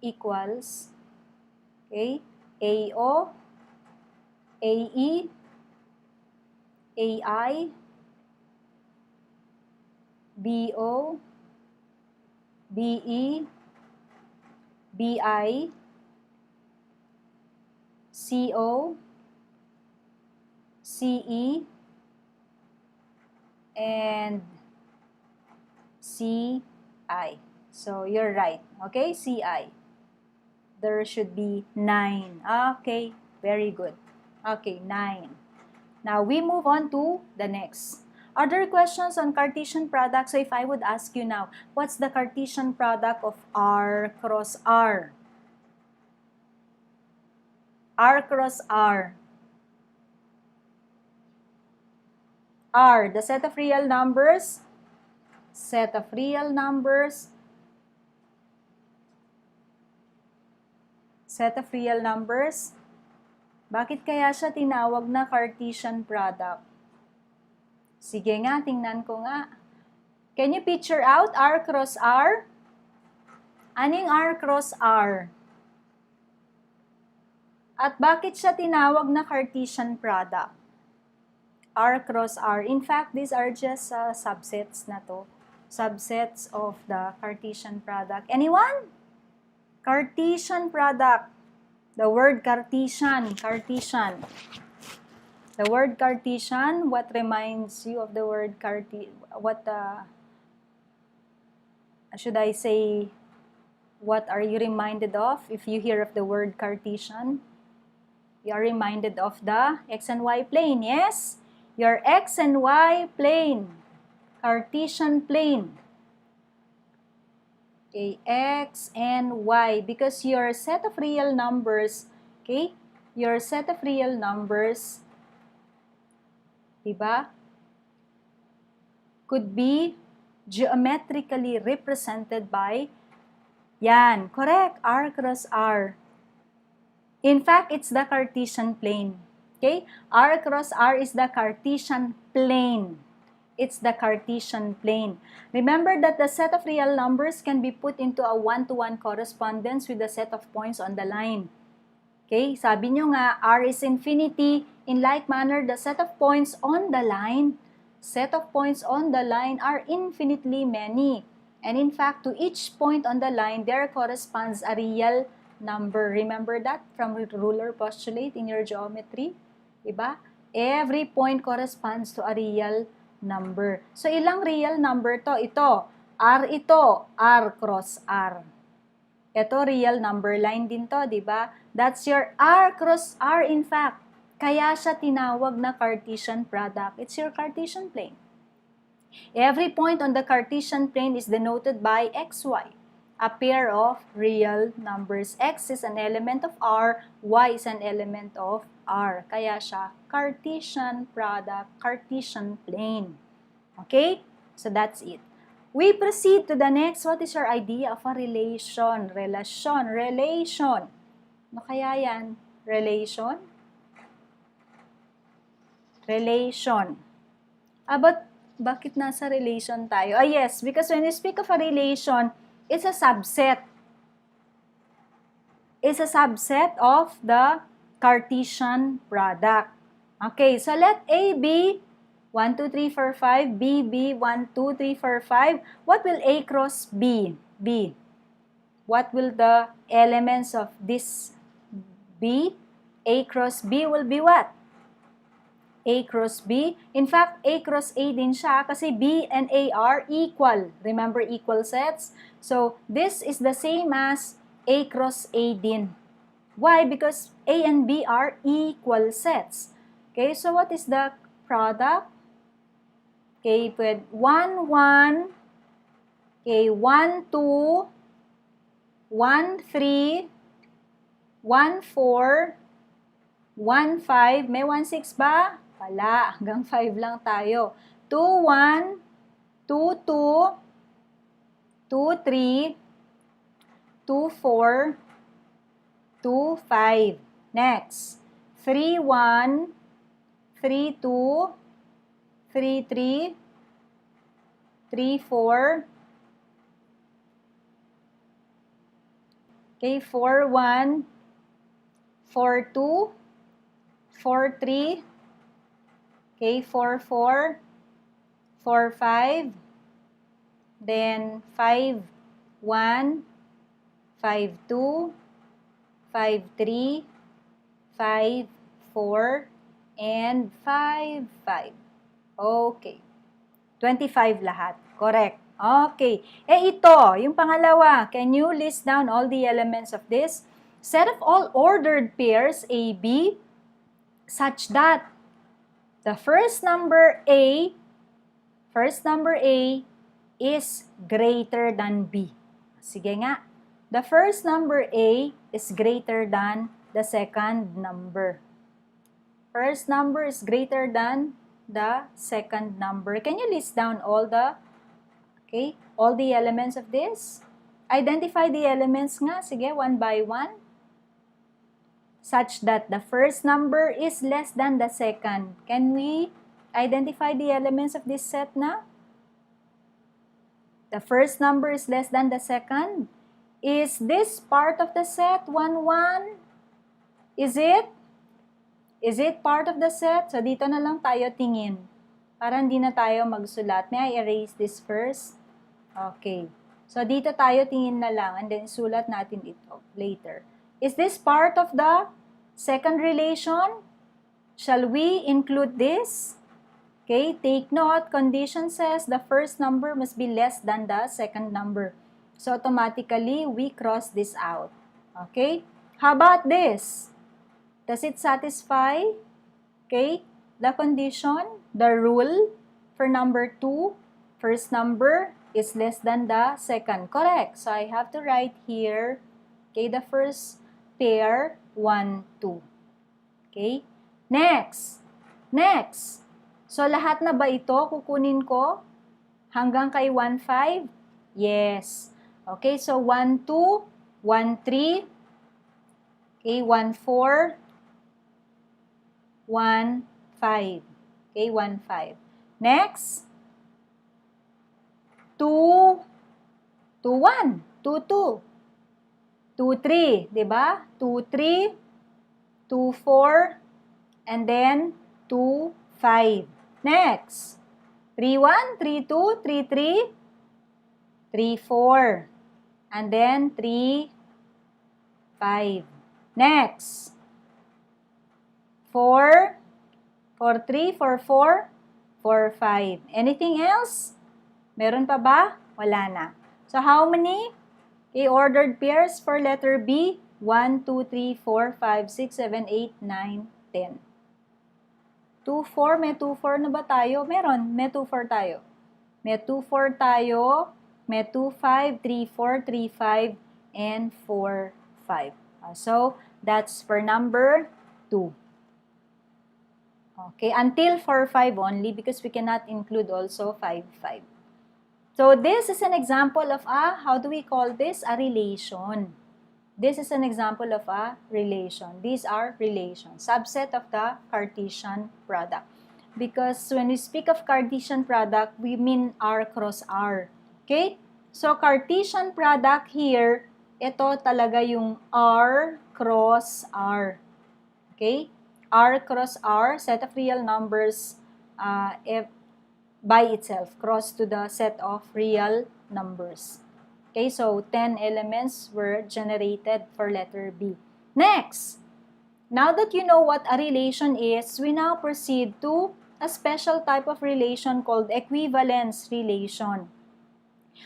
S1: equals, okay, AO, AE, AI, BO, BE, BI, CO, CE, and CI. So, you're right. Okay, CI. There should be 9. Okay, very good. Okay, 9. Now, we move on to the next. Other questions on Cartesian product. So, if I would ask you now, what's the Cartesian product of R cross R? R cross R. R, the set of real numbers. Set of real numbers. Set of real numbers. Bakit kaya siya tinawag na Cartesian product? Sige nga, tingnan ko nga. Can you picture out R cross R? Aning R cross R? At bakit siya tinawag na Cartesian product? R cross R. In fact, these are just subsets na to. Subsets of the Cartesian product. Anyone? Cartesian product. The word Cartesian. Cartesian. The word Cartesian, what reminds you of the word should I say, what are you reminded of if you hear of the word Cartesian? You are reminded of the x and y plane, yes? Your x and y plane, Cartesian plane. Okay, x and y, because your set of real numbers, okay, your set of real numbers, diba, could be geometrically represented by, yan, correct, r cross r. In fact, it's the Cartesian plane. Okay? R cross R is the Cartesian plane. It's the Cartesian plane. Remember that the set of real numbers can be put into a one-to-one correspondence with the set of points on the line. Okay? Sabi nyo nga, R is infinity. In like manner, the set of points on the line are infinitely many. And in fact, to each point on the line, there corresponds a real number. Remember that from ruler postulate in your geometry? Diba? Every point corresponds to a real number. So, ilang real number to? Ito, R cross R. Ito, real number line din to, diba? That's your R cross R in fact. Kaya siya tinawag na Cartesian product. It's your Cartesian plane. Every point on the Cartesian plane is denoted by xy, a pair of real numbers. X is an element of R, y is an element of R. Kaya siya Cartesian product, Cartesian plane. Okay? So that's it. We proceed to the next. What is your idea of a relation? Relation. Ano kaya yan? Relation. Bakit nasa relation tayo? Yes, because when you speak of a relation, it's a subset. It's a subset of the Cartesian product. Okay, so let A be 1, 2, 3, 4, 5, B be 1, 2, 3, 4, 5. What will A cross B be? What will the elements of this be? A cross B will be what? A cross B. In fact, A cross A din siya kasi B and A are equal. Remember equal sets? So, this is the same as A cross A din. Why? Because A and B are equal sets. Okay, so what is the product? Okay, with 1, 1, okay, 1, 2, 1, 3, 1, 4, 1, 5. May 1, 6 ba? Wala. Hanggang 5 lang tayo. 2, 1, 2, 2, 2, 3, 2, 4, 2, 5. Next. 3, 1, 3, 2, 3, 3, 3, 4. Okay, 4, 1, 4, 2, 4, 3, okay, 4, 4, 4, 5, then 5, 1, 5, 2, 5, 3, 5, 4, and 5, 5. Okay. 25 lahat. Correct. Okay. Ito, yung pangalawa. Can you list down all the elements of this? Set of all ordered pairs A, B, such that the first number A is greater than B. Sige nga. The first number A is greater than the second number. First number is greater than the second number. Can you list down all the elements of this? Identify the elements nga. Sige, one by one. Such that the first number is less than the second. Can we identify the elements of this set na? The first number is less than the second. Is this part of the set? 1, 1? Is it? Is it part of the set? So, dito na lang tayo tingin. Para hindi na tayo magsulat. May I erase this first? Okay. So, dito tayo tingin na lang and then sulat natin ito later. Is this part of the second relation? Shall we include this? Okay, take note, condition says the first number must be less than the second number. So automatically, we cross this out. Okay, how about this? Does it satisfy, okay, the condition, the rule for number 2? First number is less than the second. Correct. So I have to write here, okay, the first pair, 1, 2. Okay, next. So, lahat na ba ito kukunin ko hanggang kay 1, 5? Yes. Okay, so 1, 2, 1, 3, okay, 1, 4, 1, 5. Okay, 1, 5. Next, 2, 2, 1, 2, 2, 2, 3, diba? 2, 3, 2, 4, and then 2, 5. Next, 3, 1, 3, 2, 3, 3, 3, 4. And then 3, 5. Next, 4, 4, 3, 4, 4, 4, 5. Anything else? Meron pa ba? Wala na. So how many ordered pairs for letter B? 1, 2, 3, 4, 5, 6, 7, 8, 9, 10. 2, 4, may 2, 4 na ba tayo? Meron, may 2, 4 tayo. May 2, 4 tayo, may 2, 5, 3, 4, 3, 5, and 4, 5. So, that's for number 2. Okay, until 4, 5 only because we cannot include also 5, 5. So, this is an example of how do we call this? A relation. This is an example of a relation. These are relations, subset of the Cartesian product. Because when we speak of Cartesian product, we mean R cross R. Okay? So, Cartesian product here, ito talaga yung R cross R. Okay? R cross R, set of real numbers by itself, cross to the set of real numbers. Okay, so 10 elements were generated for letter B. Next, now that you know what a relation is, we now proceed to a special type of relation called equivalence relation.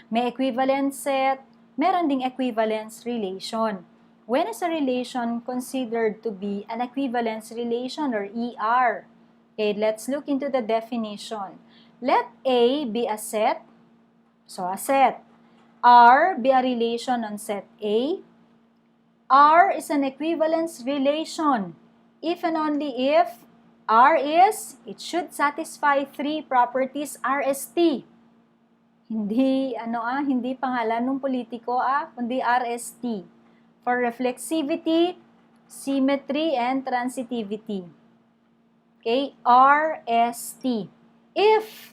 S1: May equivalence set, meron ding equivalence relation. When is a relation considered to be an equivalence relation or ER? Okay, let's look into the definition. Let A be a set, so a set. R be a relation on set A. R is an equivalence relation if and only if R is, it should satisfy 3 properties RST. Hindi, hindi pangalan ng politiko, kundi RST. For reflexivity, symmetry, and transitivity. Okay, RST. If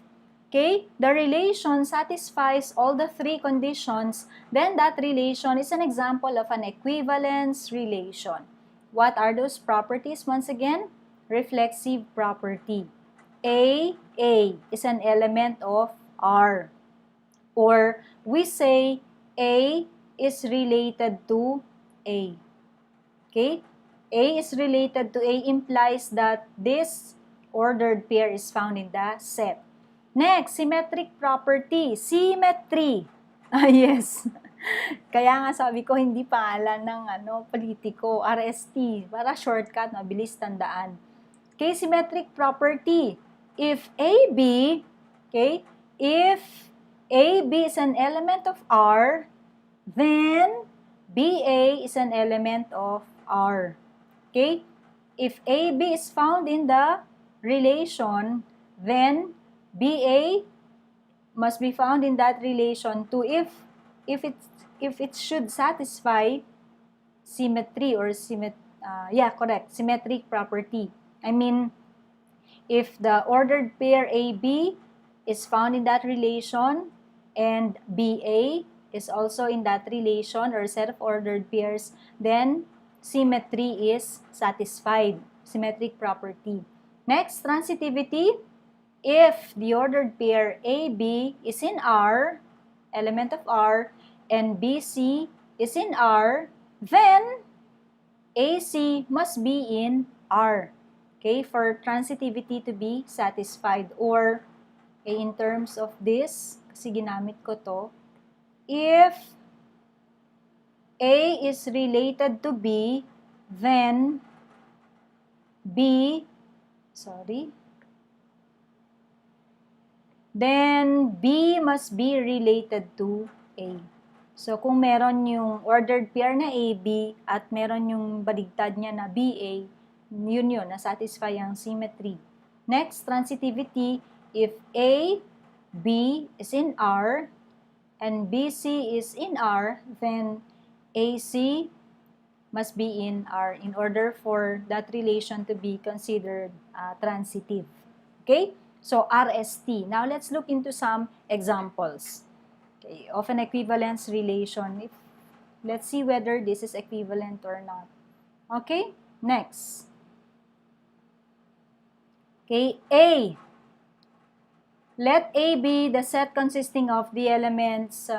S1: the relation satisfies all the 3 conditions, then that relation is an example of an equivalence relation. What are those properties once again? Reflexive property. A is an element of R. Or we say A is related to A. Okay? A is related to A implies that this ordered pair is found in the set. Next, symmetric property. Symmetry. Yes. Kaya nga sabi ko, hindi pangalan ng politiko, RST. Para shortcut, mabilis tandaan. Okay, symmetric property. If AB, if AB is an element of R, then BA is an element of R. Okay? If AB is found in the relation, then BA must be found in that relation too if it should satisfy symmetry or symmetric property. I mean, if the ordered pair AB is found in that relation and BA is also in that relation or set of ordered pairs, then symmetry is satisfied, symmetric property. Next, transitivity. If the ordered pair AB is in R, element of R, and BC is in R, then AC must be in R. Okay, for transitivity to be satisfied. Or, okay, in terms of this, kasi ginamit ko to, if A is related to B, then then B must be related to A. So, kung meron yung ordered pair na AB at meron yung baligtad niya na BA, yun, na-satisfy ang symmetry. Next, transitivity, if A, B is in R, and BC is in R, then AC must be in R in order for that relation to be considered transitive. Okay? So, RST. Now, let's look into some examples. Okay, of an equivalence relation. Let's see whether this is equivalent or not. Okay, next. Okay, A. Let A be the set consisting of the elements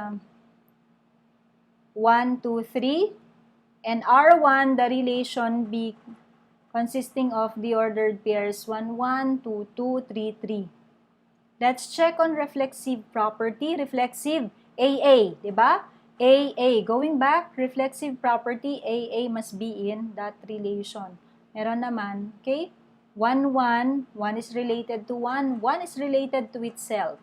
S1: 1, 2, 3, and R1, the relation be consisting of the ordered pairs 1, 1, 2, 2, 3, 3. Let's check on reflexive property. Reflexive, AA, diba? AA. Going back, reflexive property, AA must be in that relation. Meron naman, okay? 1, 1, 1 is related to 1, 1 is related to itself.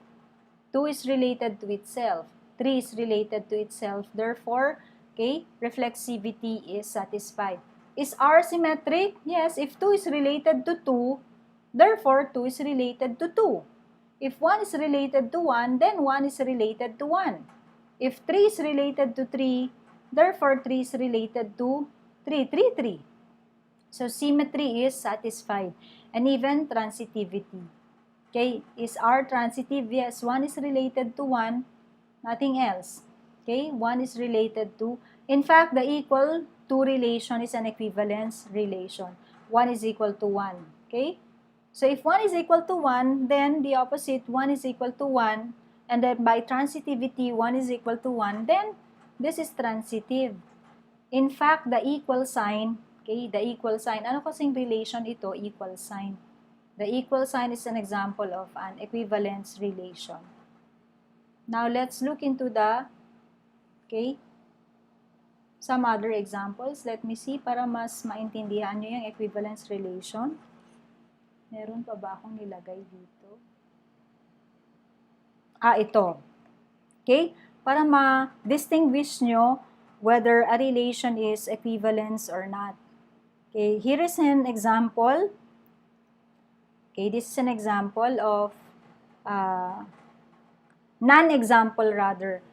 S1: 2 is related to itself. 3 is related to itself. Therefore, okay, reflexivity is satisfied. Is R symmetric? Yes, if 2 is related to 2, therefore 2 is related to 2. If 1 is related to 1, then 1 is related to 1. If 3 is related to 3, therefore 3 is related to 3, 3, 3. So, symmetry is satisfied. And even transitivity. Okay, is R transitive? Yes, 1 is related to 1, nothing else. Okay, 1 is related to, in fact, the equal to relation is an equivalence relation. 1 is equal to 1. Okay? So, if 1 is equal to 1, then the opposite, 1 is equal to 1, and then by transitivity, 1 is equal to 1, then this is transitive. In fact, the equal sign, okay, the equal sign, ano kasing relation ito? Equal sign. The equal sign is an example of an equivalence relation. Now, let's look into the, okay, some other examples. Let me see para mas maintindihan nyo yung equivalence relation. Meron pa ba akong nilagay dito? Ito. Okay? Para ma-distinguish nyo whether a relation is equivalence or not. Okay, here is an example. Okay, this is an example of, non-example rather.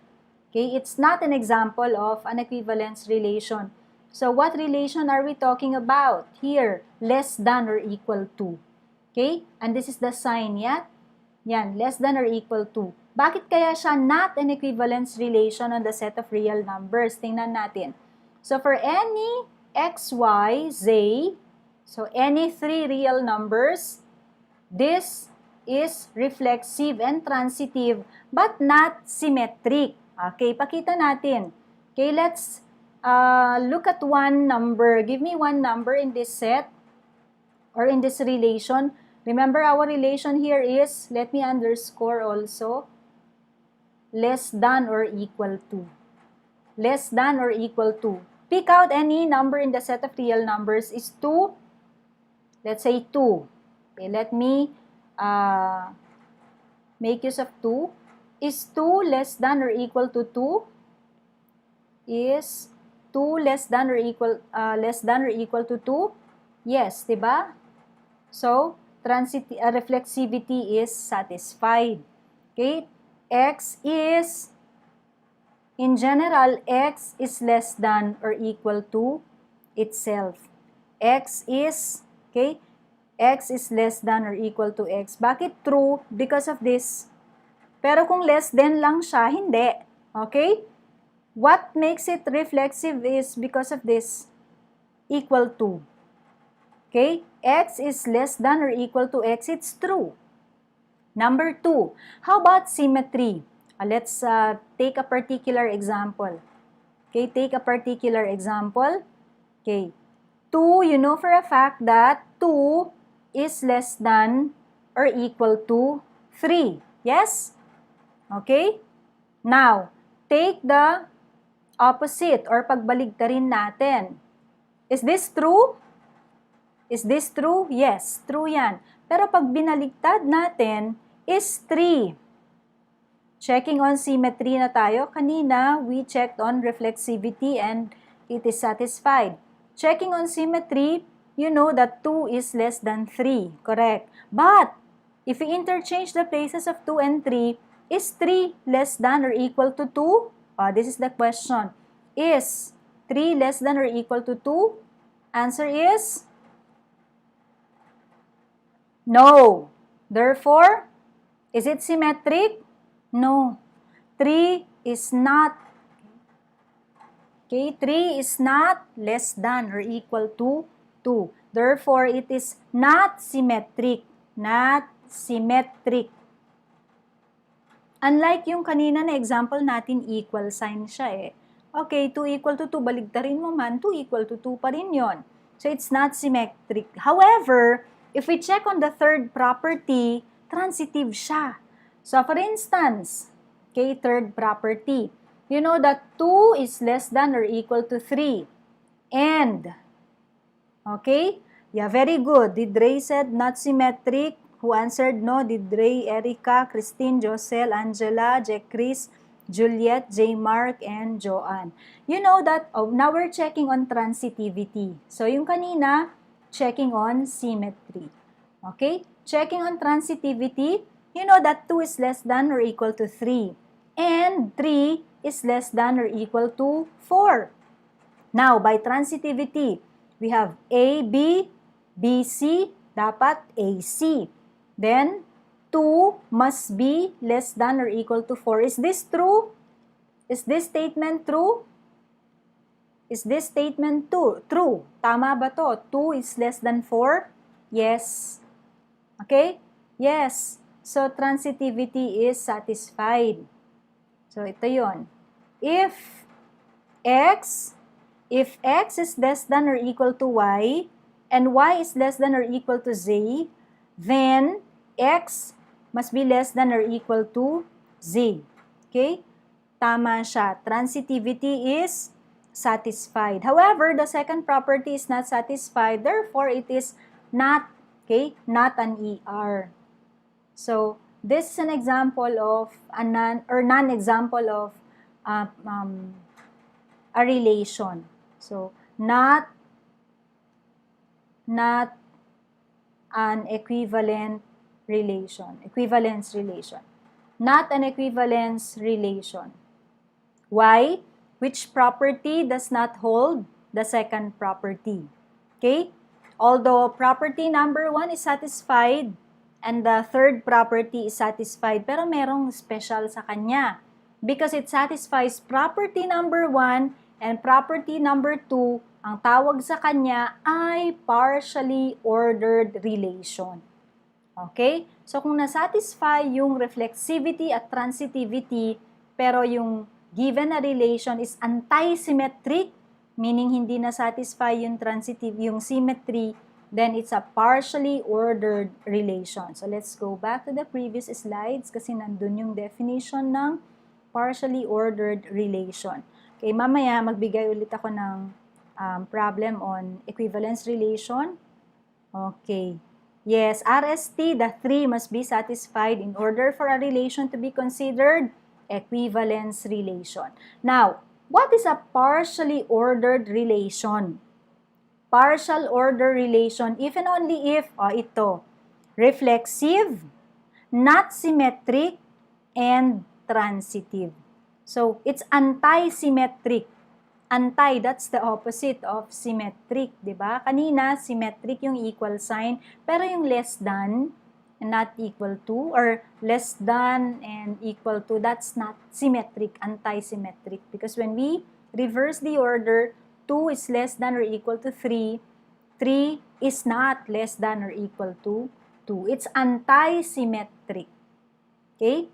S1: Okay, it's not an example of an equivalence relation. So, what relation are we talking about? Here, less than or equal to. Okay? And this is the sign, yeah? Yan, less than or equal to. Bakit kaya siya not an equivalence relation on the set of real numbers? Tingnan natin. So, for any x, y, z, so any three real numbers, this is reflexive and transitive but not symmetric. Okay, pakita natin. Okay, let's look at one number. Give me one number in this set or in this relation. Remember, our relation here is, let me underscore also, less than or equal to. Less than or equal to. Pick out any number in the set of real numbers is 2. Let's say 2. Okay, let me make use of 2. Is 2 less than or equal to 2? Is 2 less than or equal to 2? Yes, diba? So, reflexivity is satisfied. Okay? X is, in general, X is less than or equal to itself. X is, okay? X is less than or equal to X. Bakit true? Because of this. Pero kung less than lang siya, hindi. Okay? What makes it reflexive is because of this. Equal to. Okay? X is less than or equal to X. It's true. Number 2. How about symmetry? Let's take a particular example. Okay? Take a particular example. Okay. 2, you know for a fact that 2 is less than or equal to 3. Yes? Okay? Now, take the opposite or pagbaligtarin natin. Is this true? Is this true? Yes, true yan. Pero pag binaligtad natin, is 3. Checking on symmetry na tayo. Kanina, we checked on reflexivity and it is satisfied. Checking on symmetry, you know that 2 is less than 3. Correct. But, if we interchange the places of 2 and 3, is 3 less than or equal to 2? This is the question. Is 3 less than or equal to 2? Answer is no. Therefore, is it symmetric? No. 3 is not. Okay, 3 is not less than or equal to 2. Therefore, it is not symmetric. Not symmetric. Unlike yung kanina na example natin, equal sign siya eh. Okay, 2 equal to 2, baligtarin mo man, 2 equal to 2 pa rin yun. So, it's not symmetric. However, if we check on the third property, transitive siya. So, for instance, okay, third property, you know that 2 is less than or equal to 3. And, okay, yeah, very good. Did Ray said not symmetric? Who answered no? Did Ray, Erica, Christine, Josel, Angela, Jack Chris, Juliet, J. Mark, and Joanne. You know that, now we're checking on transitivity. So, yung kanina, checking on symmetry. Okay? Checking on transitivity, you know that 2 is less than or equal to 3. And 3 is less than or equal to 4. Now, by transitivity, we have AB, BC, dapat AC. Then, 2 must be less than or equal to 4. Is this true? Is this statement true? Is this statement true? Tama ba to? 2 is less than 4? Yes. Okay? Yes. So, transitivity is satisfied. So, ito yon. If x is less than or equal to y, and y is less than or equal to z, then x must be less than or equal to z. Okay? Tama siya. Transitivity is satisfied. However, the second property is not satisfied. Therefore, it is not, okay, not an ER. So, this is an example of a non-example of a relation. So, not an equivalent relation. Equivalence relation. Not an equivalence relation. Why? Which property does not hold? The second property. Okay? Although property number 1 is satisfied and the third property is satisfied, pero merong special sa kanya. Because it satisfies property number 1 and property number 2, ang tawag sa kanya ay partially ordered relation. Okay? So, kung nasatisfy yung reflexivity at transitivity, pero yung given na relation is anti-symmetric, meaning hindi na-satisfy yung yung symmetry, then it's a partially ordered relation. So, let's go back to the previous slides kasi nandun yung definition ng partially ordered relation. Okay, mamaya magbigay ulit ako ng problem on equivalence relation. Okay. Yes, RST, the 3 must be satisfied in order for a relation to be considered equivalence relation. Now, what is a partially ordered relation? Partial order relation, if and only if, ito, reflexive, not symmetric, and transitive. So, it's anti-symmetric. Anti, that's the opposite of symmetric, di ba? Kanina, symmetric yung equal sign, pero yung less than and not equal to, or less than and equal to, that's not symmetric, anti-symmetric. Because when we reverse the order, 2 is less than or equal to 3, 3 is not less than or equal to 2. It's anti-symmetric. Okay?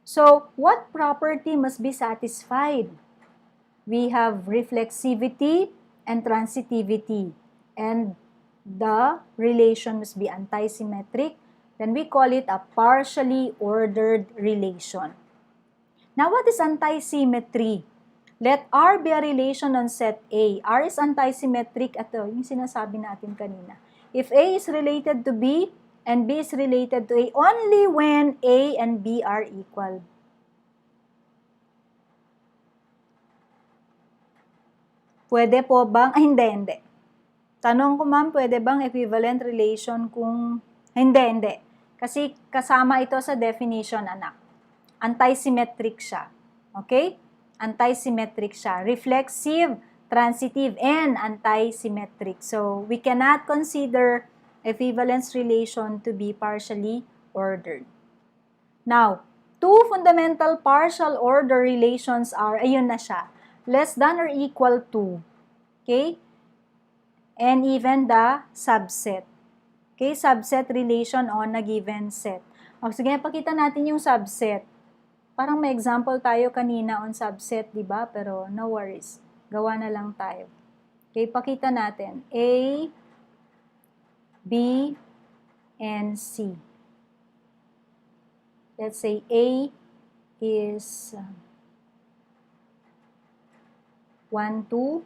S1: So, what property must be satisfied? We have reflexivity and transitivity. And the relation must be antisymmetric, then we call it a partially ordered relation. Now, what is antisymmetry? Let R be a relation on set A. R is antisymmetric. Ito, yung sinasabi natin kanina. If A is related to B and B is related to A, only when A and B are equal. Pwede po bang? Hindi. Tanong ko, ma'am, pwede bang equivalent relation kung... Hindi. Kasi kasama ito sa definition, anak. Antisymmetric siya. Okay? Antisymmetric siya. Reflexive, transitive, and antisymmetric. So, we cannot consider equivalence relation to be partially ordered. Now, two fundamental partial order relations are, ayun na siya, less than or equal to, okay? And even the subset. Okay, subset relation on a given set. O, sige, pakita natin yung subset. Parang may example tayo kanina on subset, di ba? Pero no worries. Gawa na lang tayo. Okay, pakita natin. A, B, and C. Let's say A is 1, 2,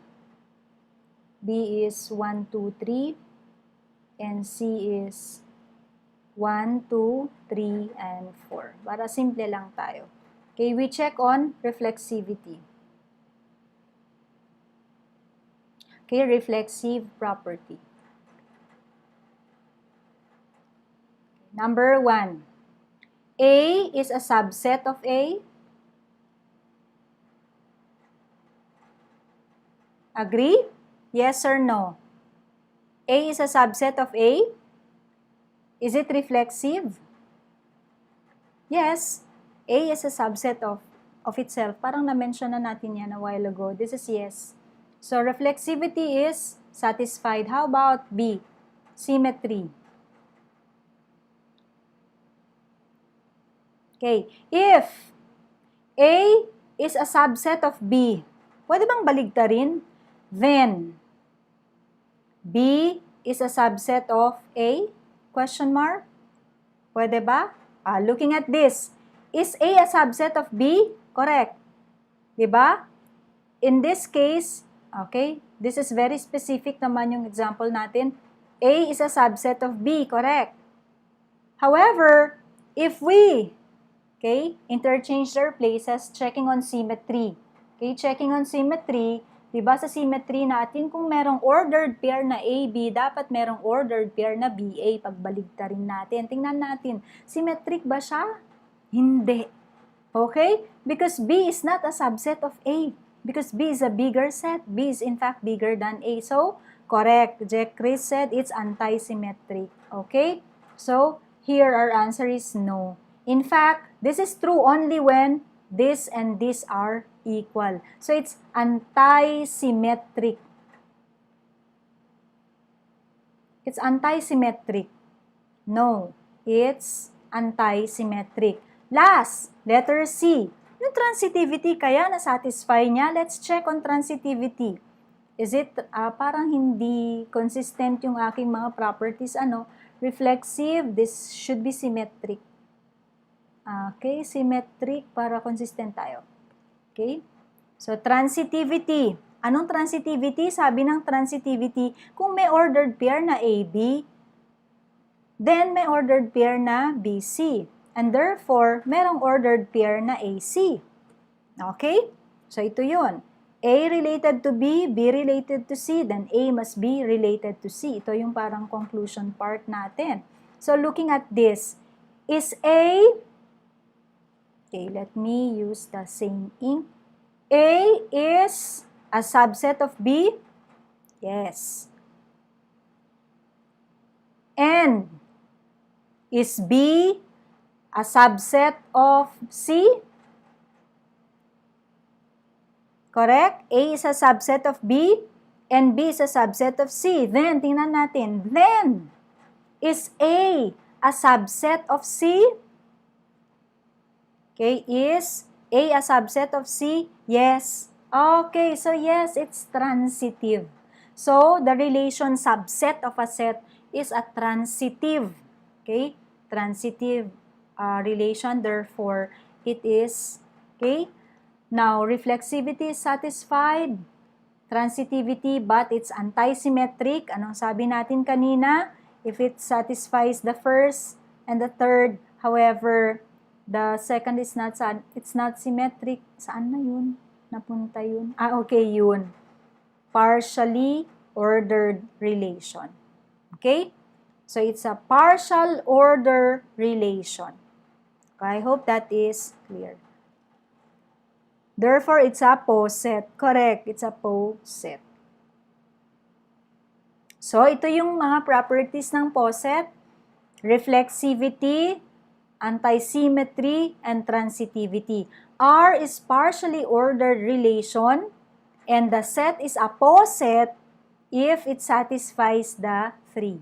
S1: B is 1, 2, 3, and C is 1, 2, 3, and 4. Para simple lang tayo. Okay, we check on reflexivity. Okay, reflexive property. Number 1. A is a subset of A. Agree? Yes or no? A is a subset of A. Is it reflexive? Yes. A is a subset of itself. Parang na-mention na natin yan a while ago. This is yes. So, reflexivity is satisfied. How about B? Symmetry. Okay. If A is a subset of B, pwede bang baligtarin? Then, B is a subset of A? Question mark? Pwede ba? Looking at this, is A a subset of B? Correct. Diba? In this case, okay, this is very specific naman yung example natin. A is a subset of B, correct. However, if we, okay, interchange their places, checking on symmetry. Okay, checking on symmetry, diba sa symmetry natin, kung merong ordered pair na AB, dapat merong ordered pair na BA, pagbaligtarin natin. Tingnan natin, symmetric ba siya? Hindi. Okay? Because B is not a subset of A. Because B is a bigger set. B is in fact bigger than A. So, correct. Chris said it's antisymmetric. Okay? So, here our answer is no. In fact, this is true only when this and this are equal. So, it's antisymmetric. It's antisymmetric. No, it's antisymmetric. Last, letter C. Yung transitivity kaya na-satisfy niya? Let's check on transitivity. Is it parang hindi consistent yung aking mga properties? Reflexive, this should be symmetric. Okay, symmetric para consistent tayo. Okay? So, transitivity. Anong transitivity? Sabi ng transitivity, kung may ordered pair na AB, then may ordered pair na BC. And therefore, merong ordered pair na AC. Okay? So, ito yun. A related to B, B related to C, then A must be related to C. Ito yung parang conclusion part natin. So, looking at this, is A, okay, let me use the same ink. A is a subset of B? Yes. And is B a subset of C? Correct? A is a subset of B and B is a subset of C. Then, tingnan natin. Then, is A subset of C? Okay, is A a subset of C? Yes. Okay, so yes, it's transitive. So, the relation subset of a set is a transitive, okay? Transitive relation, therefore, it is, okay? Now, reflexivity is satisfied, transitivity, but it's antisymmetric. Anong sabi natin kanina? If it satisfies the first and the third, however, the second is not, it's not symmetric. Saan na yun? Napunta yun? Okay, yun. Partially ordered relation. Okay? So, it's a partial order relation. Okay, I hope that is clear. Therefore, it's a poset. Correct, it's a poset. So, ito yung mga properties ng poset. Reflexivity, antisymmetry, and transitivity. R is partially ordered relation, and the set is a poset if it satisfies the 3.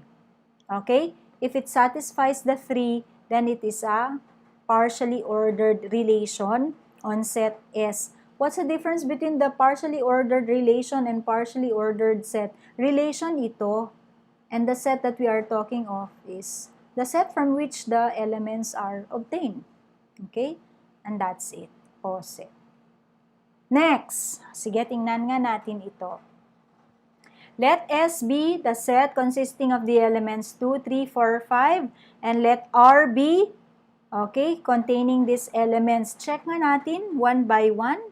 S1: Okay? If it satisfies the 3, then it is a partially ordered relation on set S. What's the difference between the partially ordered relation and partially ordered set? Relation ito, and the set that we are talking of is the set from which the elements are obtained. Okay? And that's it. Poset. Next, sige, tingnan nga natin ito. Let S be the set consisting of the elements 2, 3, 4, 5, and let R be, okay, containing these elements. Check nga natin one by one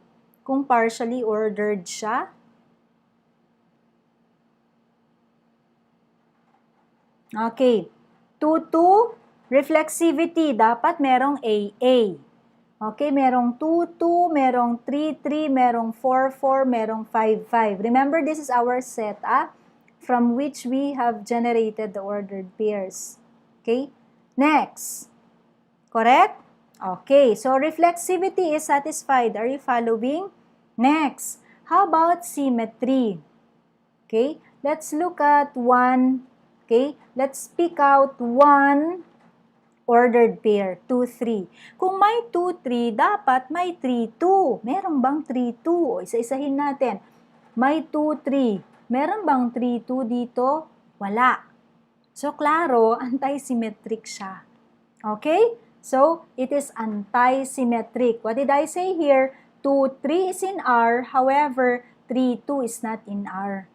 S1: kung partially ordered siya. Okay, 2, 2, reflexivity, dapat merong AA. Okay, merong 2, 2, merong 3, 3, merong 4, 4, merong 5, 5. Remember, this is our set, from which we have generated the ordered pairs. Okay, next. Correct? Okay, so reflexivity is satisfied. Are you following? Next, how about symmetry? Okay, let's look at one. Okay, let's pick out one ordered pair, 2, 3. Kung may 2, 3, dapat may 3, 2. Meron bang 3, 2? O isa-isahin natin. May 2, 3. Meron bang 3, 2 dito? Wala. So, klaro, antisymmetric siya. Okay? So, it is antisymmetric. What did I say here? 2, 3 is in R, however, 3, 2 is not in R.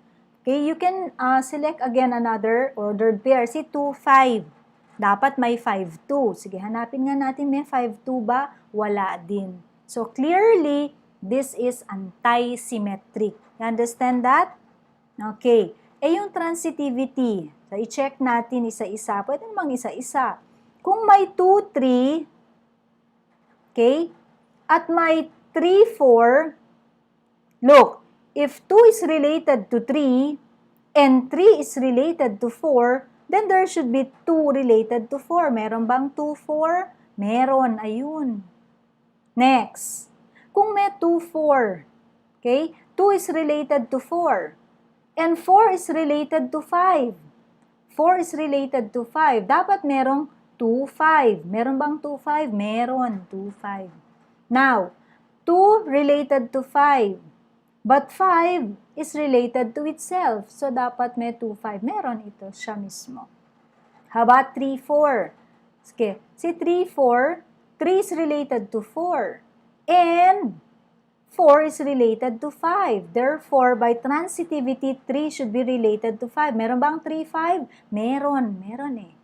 S1: Okay, you can select again another ordered pair. Si 2, 5. Dapat may 5, 2. Sige, hanapin nga natin, may 5, 2 ba? Wala din. So, clearly, this is antisymmetric. You understand that? Okay. Yung transitivity. So, i-check natin isa-isa. Pwede namang isa-isa. Kung may 2, 3, okay, at may 3, 4, look, if 2 is related to 3, and 3 is related to 4, then there should be 2 related to 4. Meron bang 2, 4? Meron. Ayun. Next. Kung may 2, 4, okay, 2 is related to 4, and 4 is related to 5. 4 is related to 5. Dapat merong 2, 5. Meron bang 2, 5? Meron. 2, 5. Now, 2 related to 5. But 5 is related to itself. So, dapat may 2, 5. Meron ito siya mismo. How about 3, 4? Okay. Si 3, 4, 3 is related to 4. And 4 is related to 5. Therefore, by transitivity, 3 should be related to 5. Meron bang 3, 5? Meron. Meron eh.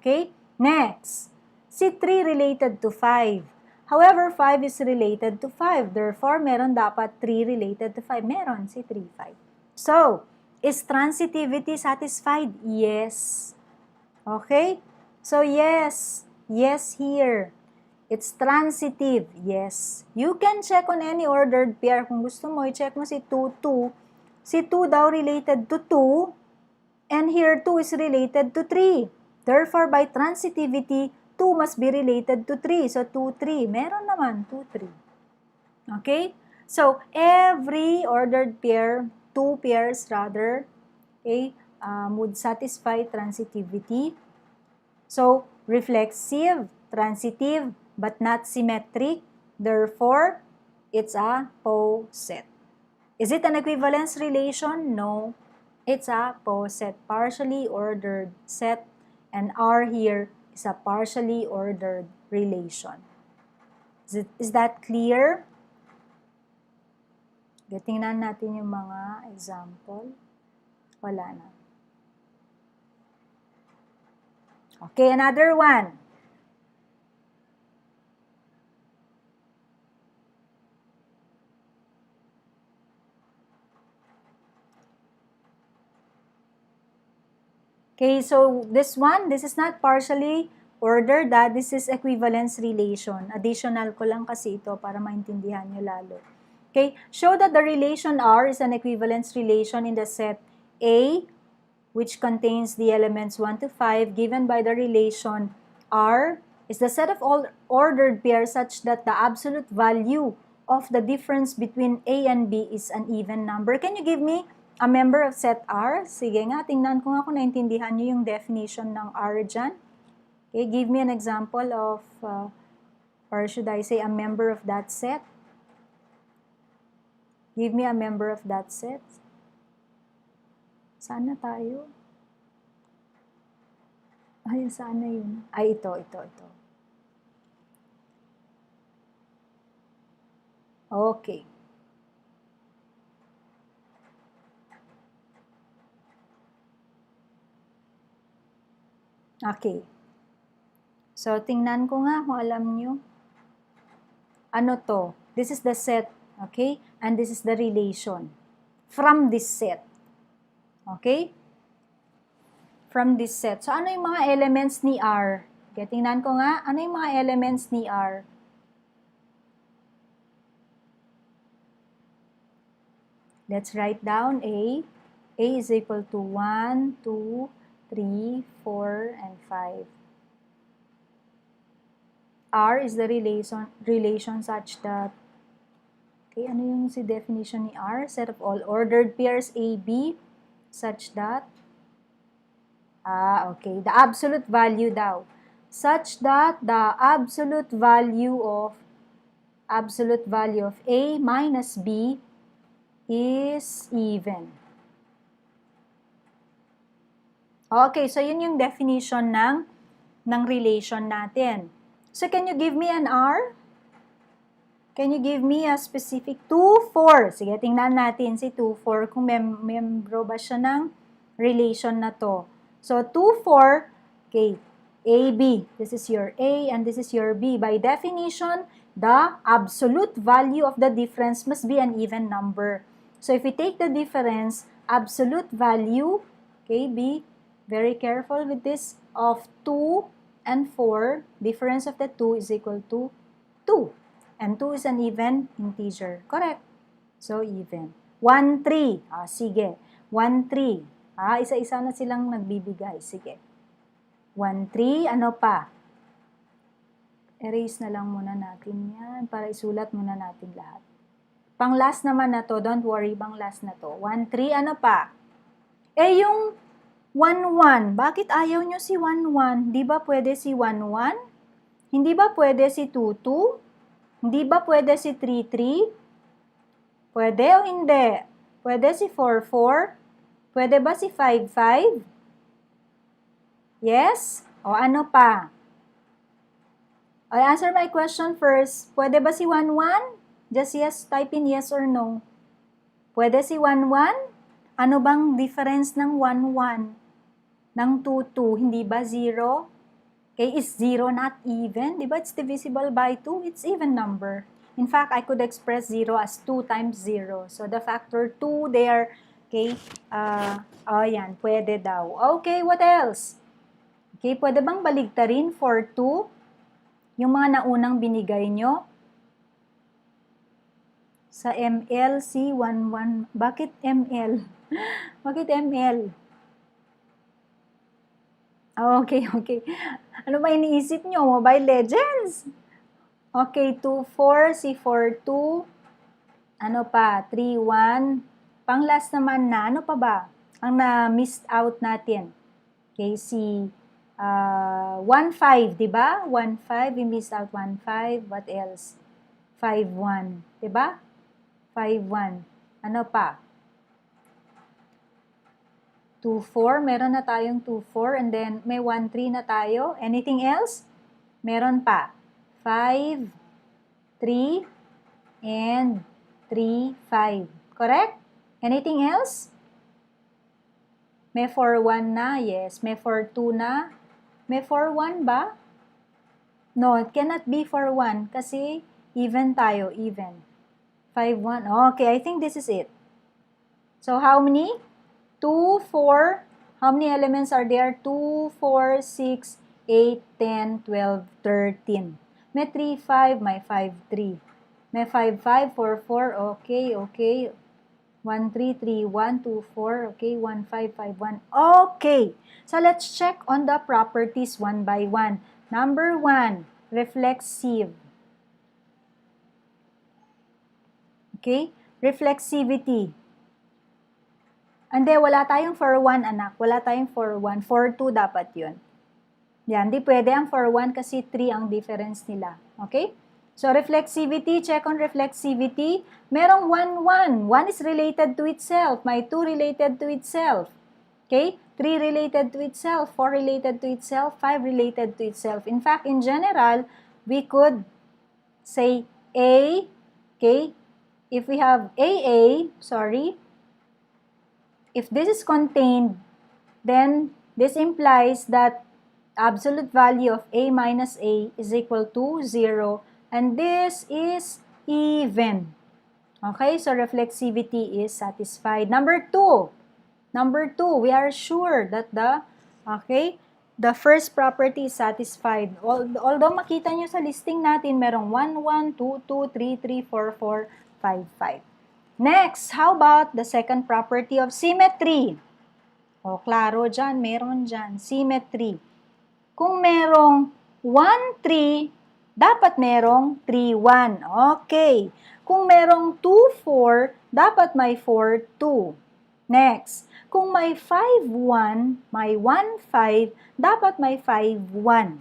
S1: Okay? Next. Si 3 related to 5. However, 5 is related to 5. Therefore, meron dapat 3 related to 5. Meron si 3, 5. So, is transitivity satisfied? Yes. Okay? So, yes. Yes here. It's transitive. Yes. You can check on any ordered pair. Kung gusto mo, i-check mo si 2, 2. Si 2 daw related to 2. And here, 2 is related to 3. Therefore, by transitivity, 2 must be related to 3. So, 2, 3. Meron naman, 2, 3. Okay? So, every ordered pair, 2 pairs rather, okay, would satisfy transitivity. So, reflexive, transitive, but not symmetric. Therefore, it's a poset. Is it an equivalence relation? No. It's a poset, partially ordered set, and R here is a partially ordered relation. Is that clear? Tingnan natin yung mga example. Wala na. Okay, another one. Okay, so this is not partially ordered, this is equivalence relation. Additional ko lang kasi ito para maintindihan nyo lalo. Okay, show that the relation R is an equivalence relation in the set A, which contains the elements 1 to 5, given by the relation R is the set of all ordered pairs such that the absolute value of the difference between A and B is an even number. Can you give me a member of set R? Sige nga, tingnan ko nga kung naintindihan nyo yung definition ng R dyan. Okay, give me an example of, or should I say, a member of that set? Give me a member of that set. Sana tayo? Ay, sana yun. Ay, ito. Okay. Okay. So, tingnan ko nga kung alam nyo. Ano to? This is the set, okay? And this is the relation from this set. Okay? From this set. So, ano yung mga elements ni R? Okay, tingnan ko nga. Ano yung mga elements ni R? Let's write down A. A is equal to 1, 2, 3, 4, and 5. R is the relation such that, okay, ano yung si definition ni R? Set of all ordered pairs A, B, such that, okay, the absolute value daw. Such that the absolute value of A minus B is even. Okay, so yun yung definition ng relation natin. So can you give me an R? Can you give me a specific 2, 4? Sige, tingnan natin si 2, 4 kung membro ba siya ng relation na to. So 2, 4, okay, A, B. This is your A and this is your B. By definition, the absolute value of the difference must be an even number. So if we take the difference, absolute value, okay, be very careful with this, of 2 and 4, difference of the 2 is equal to 2. And 2 is an even integer. Correct. So, even. 1, 3. Sige. 1, 3. Isa-isa na silang nagbibigay. Sige. 1, 3. Ano pa? Erase na lang muna natin yan para isulat muna natin lahat. Pang last naman na to. Don't worry, pang last na to. 1, 3. Ano pa? Yung 1, 1. Bakit ayaw nyo si 1, 1? Di ba pwede si 1, 1? Hindi ba pwede si 2, 2? Hindi ba pwede si 3, 3? Pwede o hindi? Pwede si 4, 4? Pwede ba si 5, 5? Yes? O ano pa? I'll answer my question first. Pwede ba si 1, 1? Just yes, type in yes or no. Pwede si 1, 1? Ano bang difference ng 1, 1? Ng 2, 2, hindi ba 0? Okay, is 0 not even? Diba it's divisible by 2? It's even number. In fact, I could express 0 as 2 times 0. So, the factor 2 there, okay, yan, pwede daw. Okay, what else? Okay, pwede bang baligtarin for 2? Yung mga naunang binigay nyo? Sa ML, C11, bakit ML? Bakit ML? Okay. Ano ba iniisip nyo? Mobile Legends? Okay, 2, 4, C4, 2. Ano pa? 3, 1. Pang last naman na, ano pa ba? Ang na-missed out natin. Okay, si 1, 5, diba? 1, 5, we missed out 1, 5. What else? 5, 1. Diba? 5, 1. Ano pa? 2, 4. Meron na tayong 2, 4. And then, may 1, 3 na tayo. Anything else? Meron pa. 5, 3, and 3, 5. Correct? Anything else? May 4, 1 na. Yes. May 4, 2 na. May 4, 1 ba? No, it cannot be 4, 1 kasi even tayo. Even. 5, 1. Okay, I think this is it. So, how many? 2, 4. How many elements are there? 2, 4, 6, 8, 10, 12, 13. May 3, 5. May 5, 3. May 5, 5, 4, 4. Okay, okay. 1, 3, 3, 1, 2, 4. Okay, 1, 5, 5, 1. Okay. So, let's check on the properties one by one. Number 1, reflexive. Okay? Reflexivity. Hindi, wala tayong for 1, anak. Wala tayong for 1. For 2 dapat yun. Yan, di pwede ang for 1 kasi 3 ang difference nila. Okay? So, reflexivity, check on reflexivity. Merong 1, 1. 1 is related to itself. May 2 related to itself. Okay? 3 related to itself. 4 related to itself. 5 related to itself. In fact, in general, we could say A, okay? If we have AA, if this is contained, then this implies that absolute value of A minus A is equal to 0, and this is even. Okay, so reflexivity is satisfied. Number 2, we are sure that the first property is satisfied. Although makita nyo sa listing natin, merong 1, 1, 2, 2, 3, 3, 4, 4, 5, 5. Next, how about the second property of symmetry? O, klaro dyan, meron dyan, symmetry. Kung merong 1, 3, dapat merong 3, 1. Okay. Kung merong 2, 4, dapat may 4, 2. Next, kung may 5, 1, may 1, 5, dapat may 5, 1.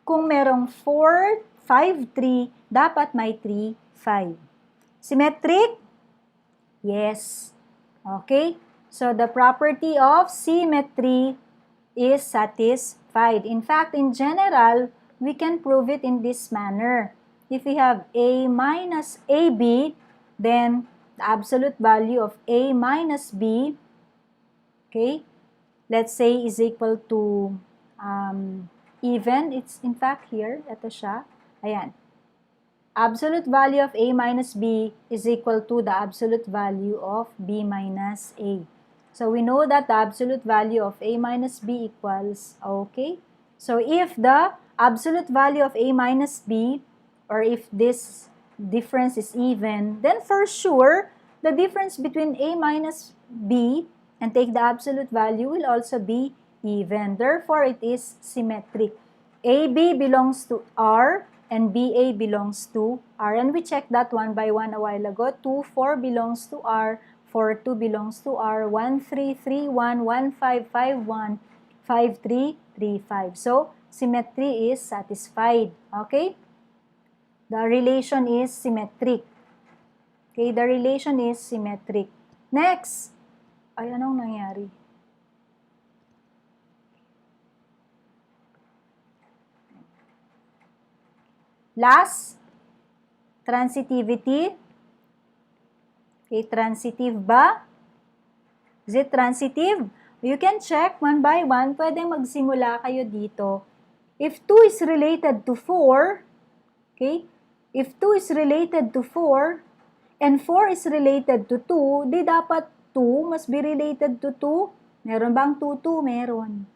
S1: Kung merong 4, 5, 3, dapat may 3, 5. Symmetric? Yes. Okay? So, the property of symmetry is satisfied. In fact, in general, we can prove it in this manner. If we have A minus AB, then the absolute value of A minus B, okay, let's say is equal to even. It's in fact here, ito siya. Ayan. Absolute value of A minus B is equal to the absolute value of B minus A. So, we know that the absolute value of A minus B equals, okay? So, if the absolute value of A minus B, or if this difference is even, then for sure, the difference between A minus B and take the absolute value will also be even. Therefore, it is symmetric. AB belongs to R, and BA belongs to R. And we checked that one by one a while ago. 2, 4 belongs to R. 4, 2 belongs to R. 1, 3, 3, 1, 1, 5, 5, 1, 5, 3, 3, 5. So, symmetry is satisfied. Okay? The relation is symmetric. Okay? The relation is symmetric. Next. Ay, anong nangyari? Last, transitivity. Okay, transitive ba? Is it transitive? You can check one by one. Pwedeng magsimula kayo dito. If 2 is related to 4, okay? If 2 is related to 4, and 4 is related to 2, di dapat 2 must be related to 2. Meron bang 2, 2? Meron.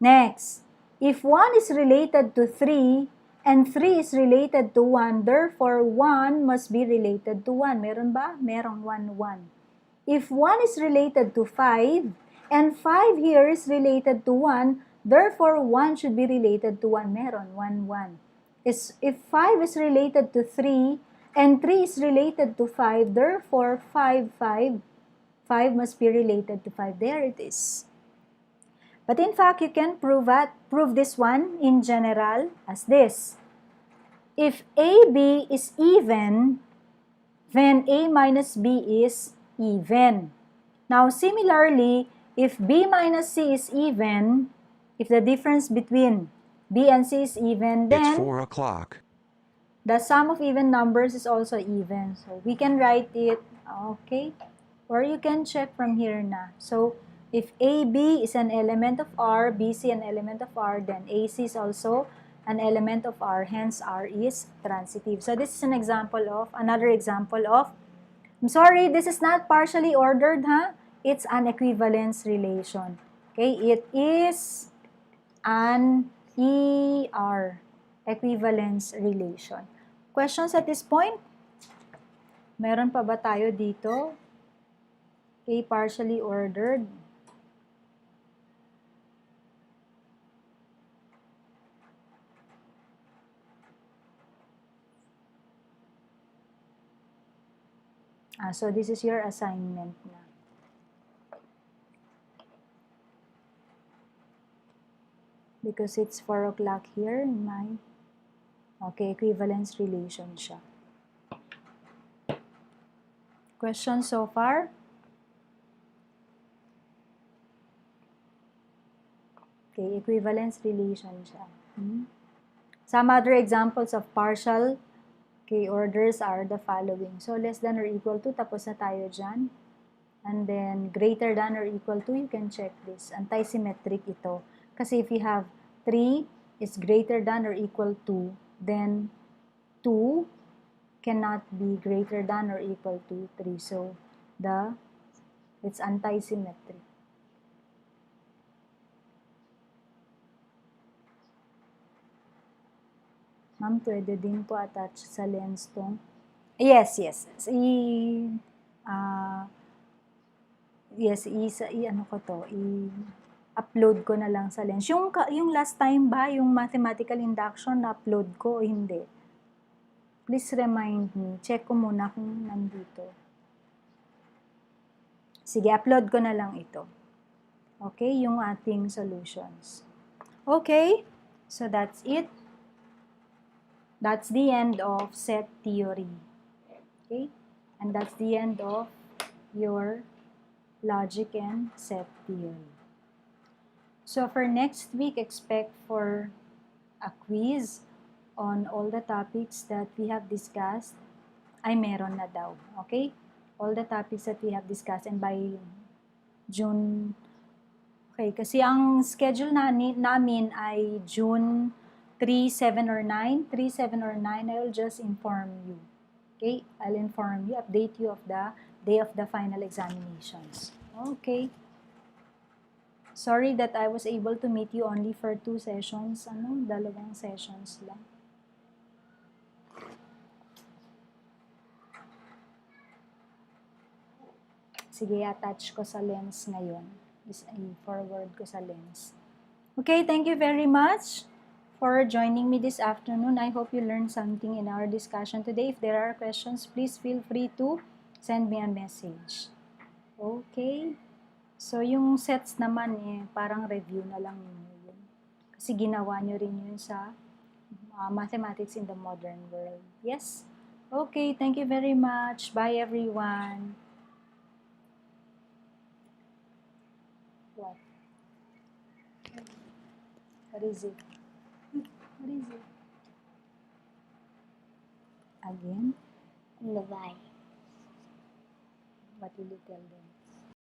S1: Next, if 1 is related to 3, and 3 is related to 1, therefore 1 must be related to 1. Meron ba? Merong 1, 1. If 1 is related to 5, and 5 here is related to 1, therefore 1 should be related to 1. Meron, 1, 1. If 5 is related to 3, and 3 is related to 5, therefore 5, 5. 5 must be related to 5. There it is. But in fact, you can prove this one in general as this. If AB is even, then A minus B is even. Now, similarly, if B minus C is even, if the difference between B and C is even,
S2: It's
S1: then
S2: 4 o'clock.
S1: the sum of even numbers is also even. So we can write it, okay? Or you can check from here na. So if AB is an element of R, BC an element of R, then AC is also an element of R, hence R is transitive. So this is an example of, another example of, I'm sorry, this is not partially ordered, huh? It's an equivalence relation. Okay, it is an ER, equivalence relation. Questions at this point? Meron pa ba tayo dito? Okay, partially ordered. So this is your assignment na. Because it's 4 o'clock here in my, okay, equivalence relation siya. Questions so far? Okay, equivalence relation siya. Some other examples of partial, okay, orders are the following. So, less than or equal to, tapos na tayo dyan. And then, greater than or equal to, you can check this. Antisymmetric ito. Kasi if you have 3 is greater than or equal to, then 2 cannot be greater than or equal to 3. So, it's antisymmetric. Ma'am, pwede din po attach sa lens tong. Yes. I-upload ko na lang sa lens. Yung last time ba, yung mathematical induction, na-upload ko o hindi? Please remind me. Check ko muna kung nandito. Sige, upload ko na lang ito. Okay, yung ating solutions. Okay, so that's it. That's the end of set theory. Okay, and that's the end of your logic and set theory. So for next week, expect for a quiz on all the topics that we have discussed. Ay, meron na daw. Okay? All the topics that we have discussed, and by June. Okay, kasi ang schedule namin ay June 3, 7, or 9. 3, 7, or 9, I will just inform you. Okay? I'll inform you, update you of the day of the final examinations. Okay. Sorry that I was able to meet you only for 2 sessions. 2 sessions lang. Sige, attach ko sa lens ngayon. I-forward ko sa lens. Okay, thank you very much for joining me this afternoon. I hope you learned something in our discussion today. If there are questions, please feel free to send me a message. Okay. So, yung sets naman parang review na lang ninyo yun. Kasi ginawa nyo rin yun sa mathematics in the modern world. Yes? Okay, thank you very much. Bye, everyone. What? What is it? What is it? Again?
S3: Bye.
S1: What will you tell them?